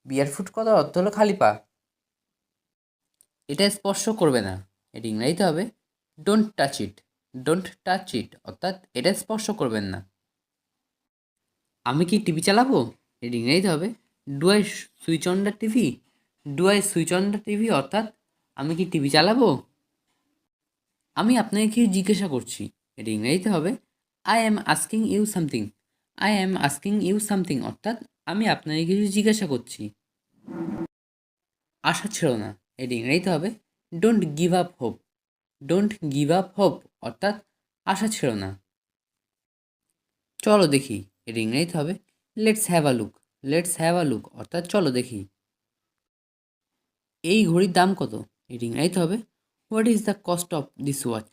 বিয়ার ফুট কথার অর্থ হলো খালি পা। এটা স্পর্শ করবে না, এটি ইংরেজিতে হবে don't touch it. Don't touch it অর্থাৎ এটা স্পর্শ করবেন না। আমি কি টিভি চালাবো, এটি ইংরেজিতে হবে do I switch on the TV. Do I switch on the TV অর্থাৎ আমি কি টিভি চালাবো। আমি আপনাকে কিছু জিজ্ঞাসা করছি, এটি ইংরেজিতে হবে I am asking you something. I am asking you something অর্থাৎ আমি আপনাকে কিছু জিজ্ঞাসা করছি। আশা ছিল না, এটি ইংরেজিতে হবে don't give up hope. Don't give up hope অর্থাৎ আশা ছিল না। চলো দেখি, এটি ইংরেজিতে হবে let's have a look. Let's have a look অর্থাৎ চলো দেখি। এই ঘড়ির দাম কত, এটি ইংরেজিতে হবে what is the cost of this watch.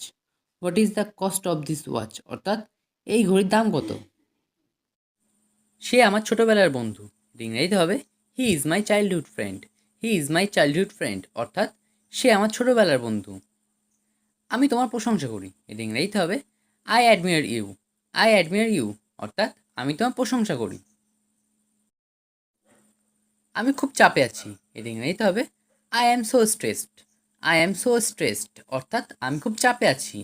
What is the cost of this watch অর্থাৎ এই ঘড়ির দাম কত। সে আমার ছোটোবেলার বন্ধু, এটি ইংরেজিতে হবে he is my childhood friend. He is my childhood friend অর্থাৎ সে আমার ছোটোবেলার বন্ধু। আমি তোমার প্রশংসা করি, এটি ইংরেজিতে হবে I admire you. I admire you অর্থাৎ আমি তোমার প্রশংসা করি। আমি খুব চাপে আছি, এটি ইংরেজিতে হবে I am so stressed. I am so stressed অর্থাৎ আমি খুব চাপে আছি।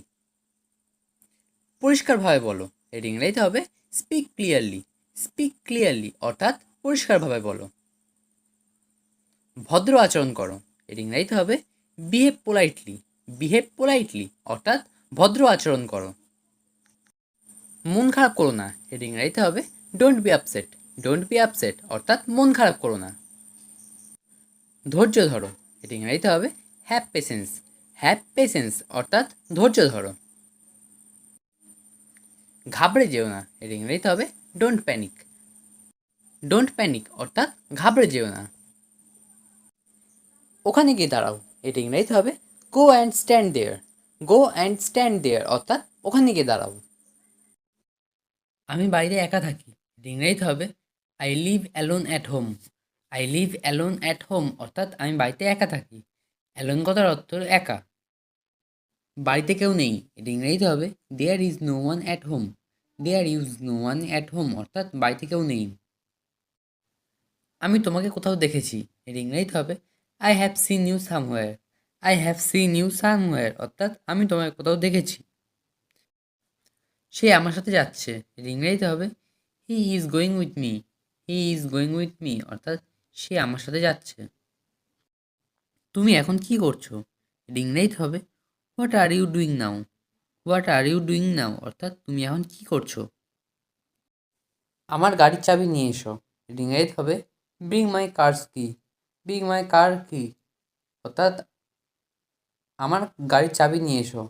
পরিষ্কারভাবে বলো, এটি ইংরেজিতে হবে স্পিক ক্লিয়ারলি। স্পিক ক্লিয়ারলি অর্থাৎ পরিষ্কারভাবে বলো। ভদ্র আচরণ করো, এটি ইংরেজিতে হবে বিহেভ পোলাইটলি। বিহেভ পোলাইটলি অর্থাৎ ভদ্র আচরণ করো। মন খারাপ করো না, এটি ইংরেজিতে হবে don't be upset. Don't be upset অর্থাৎ মন খারাপ করো না। ধৈর্য ধরো, এটি ইংরেজিতে হবে হ্যাভ পেশেন্স। হ্যাভ পেশেন্স অর্থাৎ ধৈর্য ধরো। ঘাবড়ে যেও না, এটি ইংরেজিতে হবে ডোন্ট প্যানিক। ডোন্ট প্যানিক অর্থাৎ ঘাবড়ে যেও না। ওখানে গিয়ে দাঁড়াও, এটি ইংরেজিতে হবে go and stand there. Go and stand there অর্থাৎ ওখানে গিয়ে দাঁড়াও। আমি বাইরে একা থাকি, এটি ইংরেজিতে হবে I live alone at home. I live alone at home অর্থাৎ আমি বাড়িতে একা থাকি। অ্যালোন কথার অর্থ হলো একা। বাড়িতে কেউ নেই, এটি ইংরেজিতে হবে there is no one at home. There is no one at home অর্থাৎ বাড়িতে কেউ নেই। আমি তোমাকে কোথাও দেখেছি, এর ইংরেজিতে হবে I have seen you somewhere. I have seen you somewhere অর্থাৎ আমি তোমাকে কোথাও দেখেছি। সে আমার সাথে যাচ্ছে, এর ইংরেজিতে হবে he is going with me. He is going with me অর্থাৎ সে আমার সাথে যাচ্ছে। তুমি এখন কি করছো, এর ইংরেজিতে হবে what are you doing now. What are you doing now অর্থাৎ তুমি এখন কি করছো। আমার গাড়ির চাবি নিয়ে এসো, এর ইংরেজিতে হবে ব্রিং মাই কারস কি। ব্রিং মাই কার কি অর্থাৎ আমার গাড়ির চাবি নিয়ে এসো।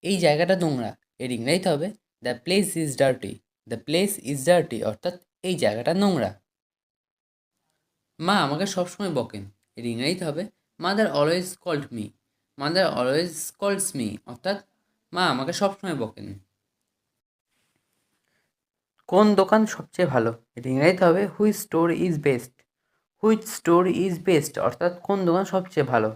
এই জায়গাটা নোংরা, এর ইংরেজিতে হবে the place is dirty. The place is dirty অর্থাৎ এই জায়গাটা নোংরা। মা আমাকে সবসময় বকেন, এর ইংরেজিতে হবে mother always called me. Mother always called me অর্থাৎ মা আমাকে সবসময় বকেন। কোন দোকান সবচেয়ে ভালো, এর ইংরেজিতে হবে which store is best. Which store is best অর্থাৎ কোন দোকান সবচেয়ে ভালো।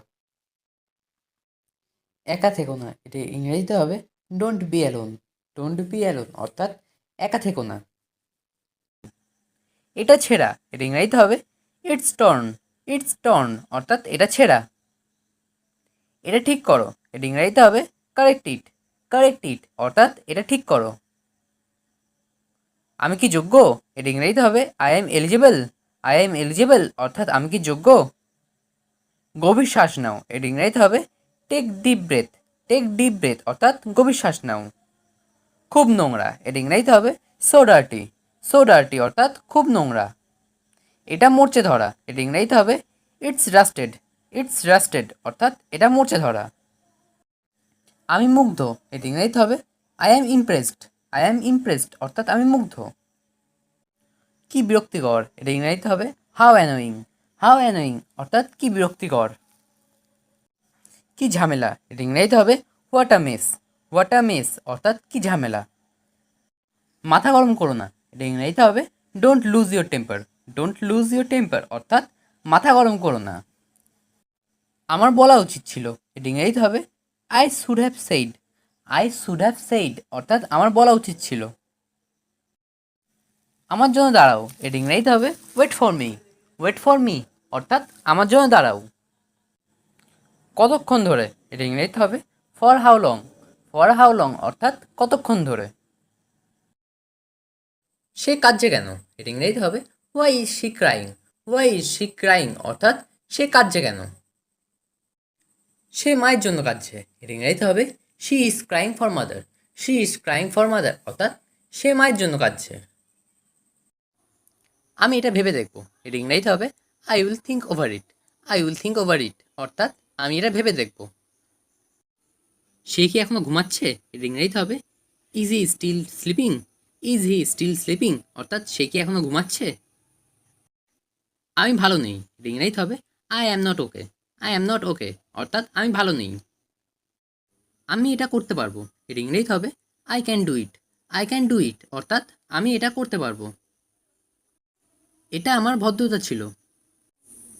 একা থেকো না, এটা ইংরেজিতে হবে don't be alone. Don't be alone অর্থাৎ একা থেকো না। এটা ছেঁড়া, এটা ইংরেজিতে হবে ইটস টর্ন। ইটস টর্ন অর্থাৎ এটা ছেঁড়া। এটা ঠিক করো, এটা ইংরেজিতে হবে কারেক্ট ইট। কারেক্ট ইট অর্থাৎ এটা ঠিক করো। আমি কি যোগ্য, এটা ইংরেজিতে হবে I M eligible. I am eligible অর্থাৎ আমি কি যোগ্য। গভীর শ্বাস নাও, এটা ইংরেজিতে হবে take deep breath. Take deep breath অর্থাৎ গভীর শ্বাস নাও। খুব নোংরা, এটা ইংরেজিতে হবে সো ডার্টি। সো ডার্টি অর্থাৎ খুব নোংরা। এটা মরচে ধরা, এটা ইংরেজিতে হবে ইটস রাস্টেড। ইটস রাস্টেড অর্থাৎ এটা মরচে ধরা। আমি মুগ্ধ, এটা ইংরেজিতে হবে I am impressed. I am impressed অর্থাৎ আমি মুগ্ধ। কি বিরক্তিকর, এটা ইংরেজিতে হবে হাউ অ্যানোয়িং। হাউ অ্যানোয়িং অর্থাৎ কি বিরক্তিকর। কি ঝামেলা, এটা ইংরেজিতে হবে what a mace. What a mace অর্থাৎ কি ঝামেলা। মাথা গরম করো না, এটা ইংরেজিতে হবে don't lose your temper. Don't lose your temper অর্থাৎ মাথা গরম করো না। আমার বলা উচিত ছিল, এটা ইংরেজিতে হবে I should have said. I should have said অর্থাৎ আমার বলা উচিত ছিল। আমার জন্য দাঁড়াও, এটা ইংরেজিতে হবে wait for me. Wait for me অর্থাৎ আমার জন্য দাঁড়াও। কতক্ষণ ধরে, এটা ইংরেজিতে হবে for how long. For how long অর্থাৎ কতক্ষণ ধরে। সে কাঁদছে কেন, এটা ইংরেজিতে হবে why is she crying. Why is she crying অর্থাৎ সে কাঁদছে কেন। সে মায়ের জন্য কাঁদছে, এটা ইংরেজিতে হবে she is crying for mother. She is crying for mother অর্থাৎ সে মায়ের জন্য কাঁদছে। আমি এটা ভেবে দেখব, এটা ইংরেজিতে হবে I will think over it. I will think over it অর্থাৎ আমি এটা ভেবে দেখব। সে কি এখনো ঘুমাচ্ছে, এটা ইংরেজিতে হবে is he still sleeping. Is he still sleeping অর্থাৎ সে কি এখনো ঘুমাচ্ছে। আমি ভালো নেই, এটা ইংরেজিতে হবে I am not okay. I am not okay অর্থাৎ আমি ভালো নেই। আমি এটা করতে পারবো, এটা ইংরেজিতে হবে I can do it. I can do it অর্থাৎ আমি এটা করতে পারবো। এটা আমার ভদ্রতা ছিল।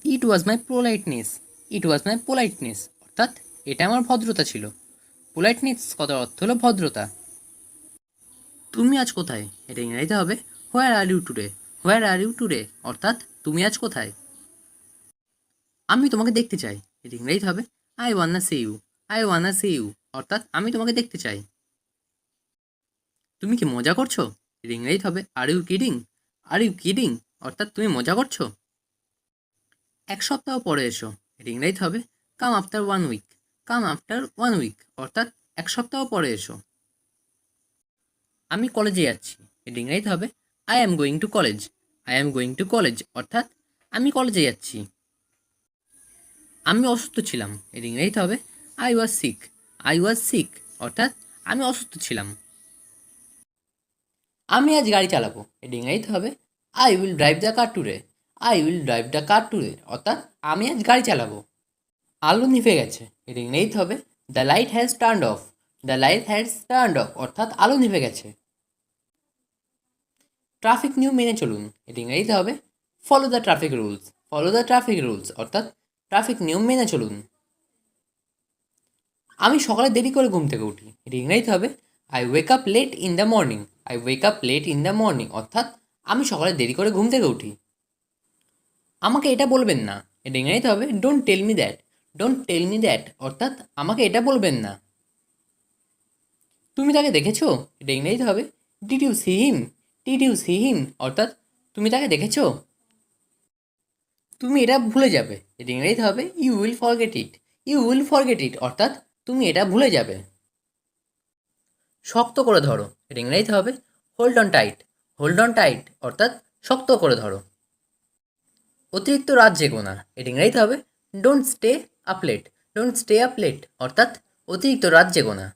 ইট ওয়াজ মাই পোলাইটনেস। ইট ওয়াজ মাই পোলাইটনেস অর্থাৎ এটা আমার ভদ্রতা ছিল। পোলাইটনেস কথার অর্থ হলো ভদ্রতা। তুমি আজ কোথায়, এটা ইংরেজিতে হবে where are you today. Where are you today অর্থাৎ তুমি আজ কোথায়। আমি তোমাকে দেখতে চাই, এটা ইংরেজিতে হবে I wanna see you. I wanna see you অর্থাৎ আমি তোমাকে দেখতে চাই। তুমি কি মজা করছো, এটা ইংরেজিতে হবে are you kidding. Are you kidding অর্থাৎ তুমি মজা করছো। এক সপ্তাহ পরে এসো, এটা ইংরেজিতে হবে come after one week. Come after one week অর্থাৎ এক সপ্তাহ পরে এসো। আমি কলেজে যাচ্ছি, এটা ইংরেজিতে হবে I am going to college. I am going to college অর্থাৎ আমি কলেজে যাচ্ছি। আমি অসুস্থ ছিলাম, এর ইংরেজিতে হবে I was sick. I was sick অর্থাৎ আমি অসুস্থ ছিলাম। আমি আজ গাড়ি চালাবো, এর ইংরেজিতে হবে I will drive the car today. I will drive the car today অর্থাৎ আমি আজ গাড়ি চালাবো। আলো নিভে গেছে, এর ইংরেজিতে হবে the light has turned of. The light has turned of অর্থাৎ আলো নিভে গেছে। ট্রাফিক নিয়ম মেনে চলুন, এর ইংরেজিতে হবে follow the traffic rules. Follow the traffic rules অর্থাৎ ট্রাফিক নিয়ম মেনে চলুন। আমি সকালে দেরি করে ঘুম থেকে উঠি, এর ইংরেজিতে হবে I wake up late in the morning. I wake up late in the morning অর্থাৎ আমি সকালে দেরি করে ঘুম থেকে উঠি। আমাকে এটা বলবেন না, এটা ইংরেজিতে হবে don't tell me that. Don't tell me that অর্থাৎ আমাকে এটা বলবেন না। তুমি তাকে দেখেছো, এটা ইংরেজিতে হবে did you see him. Did you see him অর্থাৎ তুমি তাকে দেখেছো। তুমি এটা ভুলে যাবে, এটা ইংরেজিতে হবে you will forget it. You will forget it অর্থাৎ তুমি এটা ভুলে যাবে। শক্ত করে ধরো, এটা ইংরেজিতে হবে hold on tight. Hold on tight অর্থাৎ শক্ত করে ধরো। অতিরিক্ত রাত জেগো না, এটা ইংরেজিতে হবে don't stay up late. Don't stay up late অর্থাৎ অতিরিক্ত রাত জেগো না।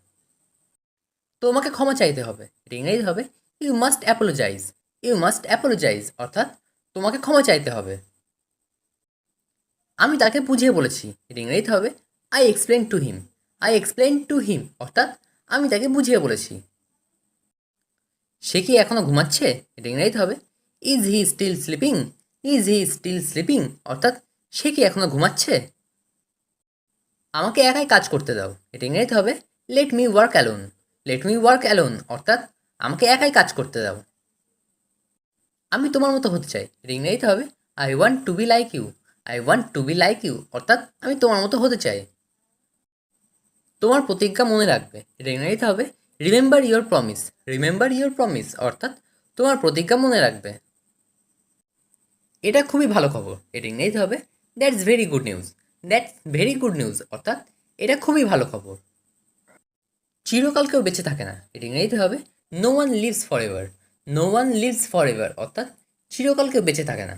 তোমাকে ক্ষমা চাইতে হবে, এটা ইংরেজিতে হবে you must apologise. You must apologise অর্থাৎ তোমাকে ক্ষমা চাইতে হবে। আমি তাকে বুঝিয়ে বলেছি, এটা ইংরেজিতে হবে I explain to him. I explain to him অর্থাৎ আমি তাকে বুঝিয়ে বলেছি। সে কি এখনও ঘুমাচ্ছে, এটা ইংরেজিতে হবে is he still sleeping. Is he still sleeping অর্থাৎ সে কি এখনও ঘুমাচ্ছে। আমাকে একাই কাজ করতে দাও, এটা ইংরেজিতে হবে let me work alone. Let me work alone অর্থাৎ আমাকে একাই কাজ করতে দাও। আমি তোমার মতো হতে চাই, এটা ইংরেজিতে হবে I want to be like you. I want to be like you অর্থাৎ আমি তোমার মতো হতে চাই। তোমার প্রতিজ্ঞা মনে রাখবে, এটা ইংরেজিতে হবে remember your promise. Remember your promise অর্থাৎ তোমার প্রতিজ্ঞা মনে রাখবে। এটা খুবই ভালো খবর, এটা ইংরেজিতে হবে that's very good news. That's very good news অর্থাৎ এটা খুবই ভালো খবর। চিরকাল কেউ বেঁচে থাকে না, এটা ইংরেজিতে হবে no one lives forever. No one lives forever অর্থাৎ চিরকাল কেউ বেঁচে থাকে না।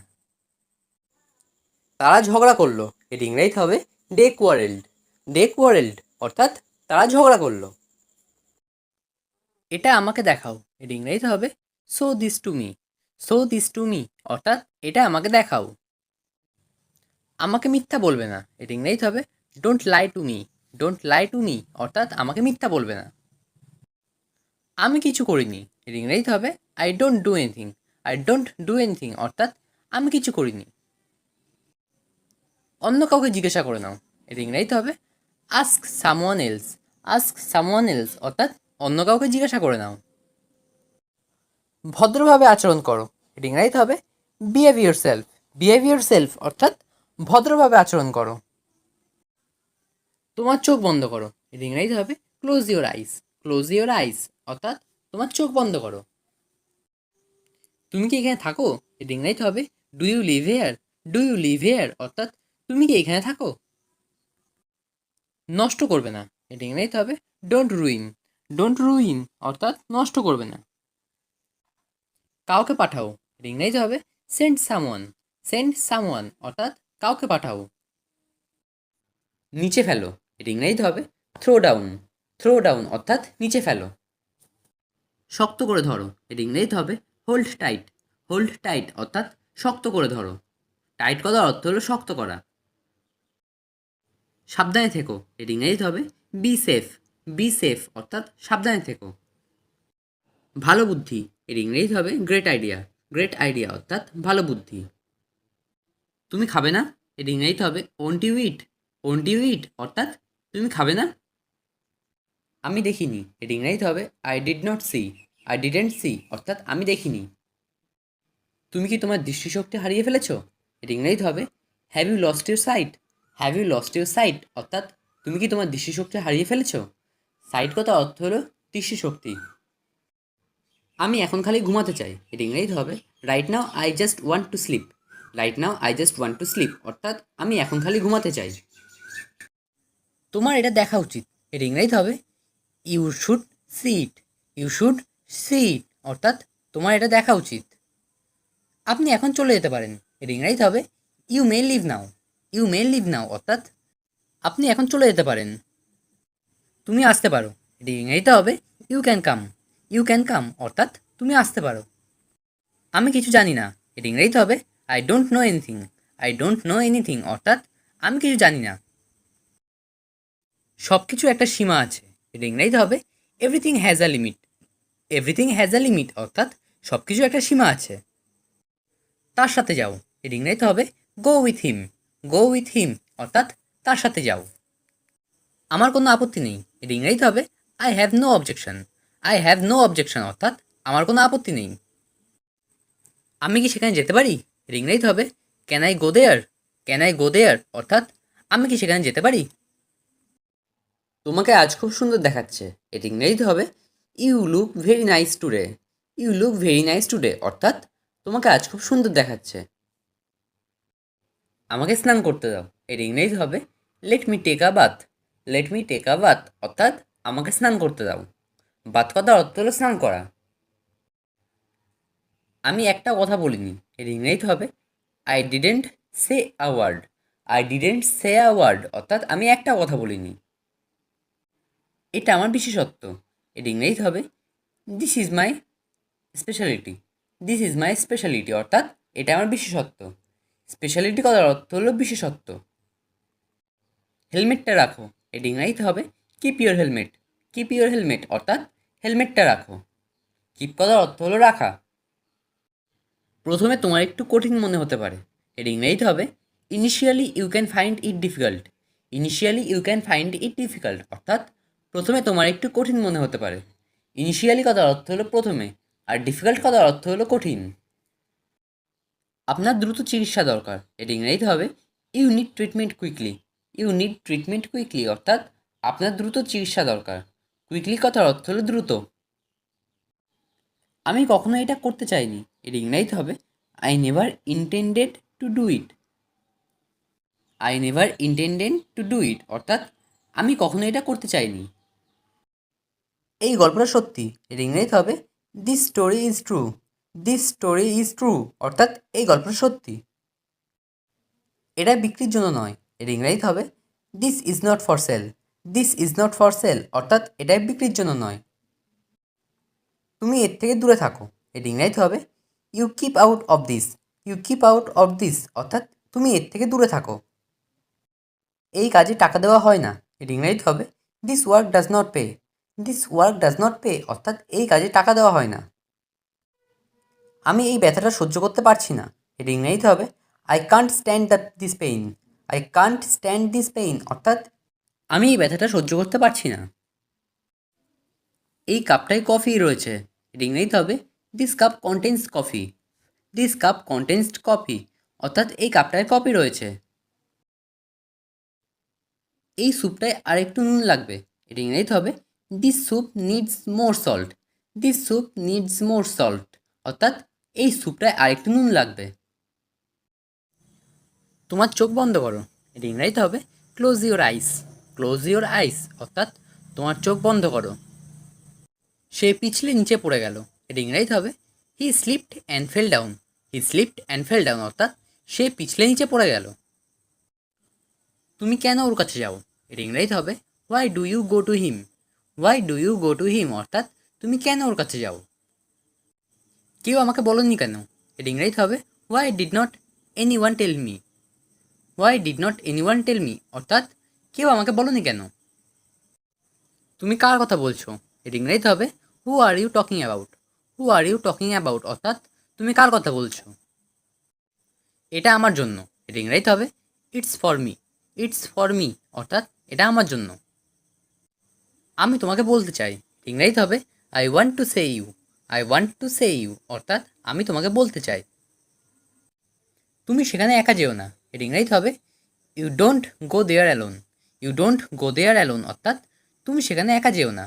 তারা ঝগড়া করলো, এটা ইংরেজিতে হবে দে কোয়ারেলড। দে কোয়ারেলড অর্থাৎ তারা ঝগড়া করলো। এটা আমাকে দেখাও, এটা ইংরেজিতে হবে show this to me. Show this to me অর্থাৎ এটা আমাকে দেখাও। আমাকে মিথ্যা বলবে না, এটা ইংরেজিতে হবে don't lie to me. Don't lie to me অর্থাৎ আমাকে মিথ্যা বলবে না। আমি কিছু করিনি, এটা ইংরেজিতে হবে I don't do anything. I don't do anything অর্থাৎ আমি কিছু করিনি। অন্য কাউকে জিজ্ঞাসা করে নাও, এটা ইংরেজিতে হবে ask someone else. Ask someone else অর্থাৎ অন্য কাউকে জিজ্ঞাসা করে নাও। ভদ্রভাবে আচরণ করো, এটা ইংরেজিতে হবে behave your self. Behave your self অর্থাৎ ভদ্রভাবে আচরণ করো। তোমার চোখ বন্ধ করো, এটা ইংরেজিতে হবে close your eyes. Close your eyes অর্থাৎ তোমার চোখ বন্ধ করো। তুমি কি এখানে থাকো, এটা ইংরেজিতে হবে do you live here. Do you live here অর্থাৎ তুমি কি এখানে থাকো। নষ্ট করবে না, এটা ইংরেজিতে হবে ডোন্ট রুইন। ডোন্ট রুইন অর্থাৎ নষ্ট করবে না। কাউকে পাঠাও, এটা ইংরেজিতে হবে সেন্ড সামওয়ান। সেন্ড সামওয়ান অর্থাৎ কাউকে পাঠাও। নিচে ফেলো, এটা ইংরেজিতে হবে থ্রো ডাউন। থ্রো ডাউন অর্থাৎ নিচে ফেলো। শক্ত করে ধরো, এটা ইংরেজিতে হবে হোল্ড টাইট। হোল্ড টাইট অর্থাৎ শক্ত করে ধরো। টাইট করার অর্থ হলো শক্ত করা। সাবধানে থেকো, এটা ইংরেজিতে হবে বি সেফ। বি সেফ অর্থাৎ সাবধানে থেকো। ভালো বুদ্ধি, এর ইংরেজিতে হবে গ্রেট আইডিয়া। গ্রেট আইডিয়া অর্থাৎ ভালো বুদ্ধি। তুমি খাবে না, এর ইংরেজিতে হবে won't you eat. Won't you eat অর্থাৎ তুমি খাবে না। আমি দেখিনি, এর ইংরেজিতে হবে I did not see. I didn't see অর্থাৎ আমি দেখিনি। তুমি কি তোমার দৃষ্টিশক্তি হারিয়ে ফেলেছো, এর ইংরেজিতে হবে have you lost your sight. Have you lost your sight অর্থাৎ তুমি কি তোমার দৃষ্টিশক্তি হারিয়ে ফেলেছো। সাইট কথা অর্থ হলো দৃষ্টিশক্তি। আমি এখন খালি ঘুমাতে চাই, এর ইংরেজিতে হবে right now I just want to sleep. Right now I just want to sleep অর্থাৎ আমি এখন খালি ঘুমাতে চাই। তোমার এটা দেখা উচিত, এর ইংরেজিতে হবে you should see it. You should see it অর্থাৎ তোমার এটা দেখা উচিত। আপনি এখন চলে যেতে পারেন, এর ইংরেজিতে হবে you may leave now. You may leave now অর্থাৎ আপনি এখন চলে যেতে পারেন। তুমি আসতে পারো, এর ইংরেজিতে হবে you can come. You can come অর্থাৎ তুমি আসতে পারো। আমি কিছু জানি না, এর ইংরেজিতে হবে I don't know anything. I don't know anything অর্থাৎ আমি কিছু জানি না। সব কিছু একটা সীমা আছে, এর ইংরেজিতে হবে everything has a limit. Everything has a limit অর্থাৎ সব কিছু একটা সীমা আছে। তার সাথে যাও, এর ইংরেজিতে হবে go with him. Go with him অর্থাৎ তার সাথে যাও। আমার কোনো আপত্তি নেই, এর ইংরেজিতে হবে I have no objection. I have no objection অর্থাৎ আমার কোনো আপত্তি নেই। আমি কি সেখানে যেতে পারি? রিং রাইট হবে can I go there. Can I go there অর্থাৎ আমি কি সেখানে যেতে পারি? তোমাকে আজ খুব সুন্দর দেখাচ্ছে। রিং রাইট হবে you look very nice today. You look very nice today অর্থাৎ তোমাকে আজ খুব সুন্দর দেখাচ্ছে। আমাকে স্নান করতে দাও। এর ইংরেজি হবে let me take a bath. Let me take a bath অর্থাৎ আমাকে স্নান করতে দাও। বাথ কথার অর্থ হলো স্নান করা। আমি একটা কথা বলিনি। এর ইংরেজি হবে I didn't say a word. I didn't say a word অর্থাৎ আমি একটা কথা বলিনি। এটা আমার বিশেষত্ব। এর ইংরেজি হবে this is my speciality. This is my speciality অর্থাৎ এটা আমার বিশেষত্ব। স্পেশালিটি কথার অর্থ হলো বিশেষত্ব। হেলমেটটা রাখো। এর ইংরাজিতে হবে keep your helmet. Keep your helmet অর্থাৎ হেলমেটটা রাখো। কিপ কথার অর্থ হলো রাখা। প্রথমে তোমার একটু কঠিন মনে হতে পারে। এর ইংরাজিতে হবে initially you can find it difficult. Initially you can find it difficult অর্থাৎ প্রথমে তোমার একটু কঠিন মনে হতে পারে। ইনিশিয়ালি কথার অর্থ হলো প্রথমে, আর ডিফিকাল্ট কথার অর্থ হলো কঠিন। আপনার দ্রুত চিকিৎসা দরকার। এর ইংরাজিতে হবে you need treatment quickly. You need treatment quickly অর্থাৎ আপনার দ্রুত চিকিৎসা দরকার। কুইকলি কথার অর্থ হলো দ্রুত। আমি কখনো এটা করতে চাইনি। এর ইংরাজিতে হবে I never intended to do it. I never intended to do it অর্থাৎ আমি কখনো এটা করতে চাইনি। এই গল্পটা সত্যি। এর ইংরেজিতে হবে this story is true. This story is true অর্থাৎ এই গল্পটা সত্যি। এটা বিক্রির জন্য নয়। এর ইংরাজিতে হবে this is not for sale. This is not for sale অর্থাৎ এটা বিক্রির জন্য নয়। তুমি এর থেকে দূরে থাকো। এর ইংরাজিতে হবে you keep out of this. You keep out of this অর্থাৎ তুমি এর থেকে দূরে থাকো। এই কাজে টাকা দেওয়া হয় না। এর ইংরাজিতে হবে this work does not pay. This work does not pay অর্থাৎ এই কাজে টাকা দেওয়া হয় না। আমি এই ব্যথাটা সহ্য করতে পারছি না। এর ইংরাজিতে হবে I can't stand this pain. I can't stand this pain অর্থাৎ আমি এই ব্যথাটা সহ্য করতে পারছি না। এই কাপটায় কফি রয়েছে। এর ইংরেজিতে হবে this cup contains coffee. This cup contains coffee অর্থাৎ এই কাপটায় কফি রয়েছে। এই স্যুপটায় আর একটু নুন লাগবে। এর ইংরেজিতে হবে this soup needs more salt. This soup needs more salt অর্থাৎ এই স্যুপটায় আর একটু নুন লাগবে। তোমার চোখ বন্ধ করো। এর ইংরাজিতে হবে close your eyes. Close your eyes অর্থাৎ তোমার চোখ বন্ধ করো। সে পিছলে নিচে পড়ে গেল। এর ইংরাজিতে হবে he slipped and fell down. He slipped and fell down অর্থাৎ সে পিছলে নিচে পড়ে গেল। তুমি কেন ওর কাছে যাও? এর ইংরাজিতে হবে why do you go to him. Why do you go to him অর্থাৎ তুমি কেন ওর কাছে যাও? কেউ আমাকে বলেনি কেন? এর ইংরাজিতে হবে why did not anyone tell me. Why did not anyone tell me অর্থাৎ কেউ আমাকে বলেনি কেন? তুমি কার কথা বলছো? এর ইংরাজিতে হবে who are you talking about. Who are you talking about অর্থাৎ তুমি কার কথা বলছো? এটা আমার জন্য। এর ইংরাজিতে হবে it's for me. It's for me অর্থাৎ এটা আমার জন্য। আমি তোমাকে বলতে চাই। ইংরাজিতে হবে I want to say you. I want to say you অর্থাৎ আমি তোমাকে বলতে চাই। তুমি সেখানে একা যেও না। এর ইংরাজিতে হবে you don't go there alone. You don't go there alone অর্থাৎ তুমি সেখানে একা যেও না।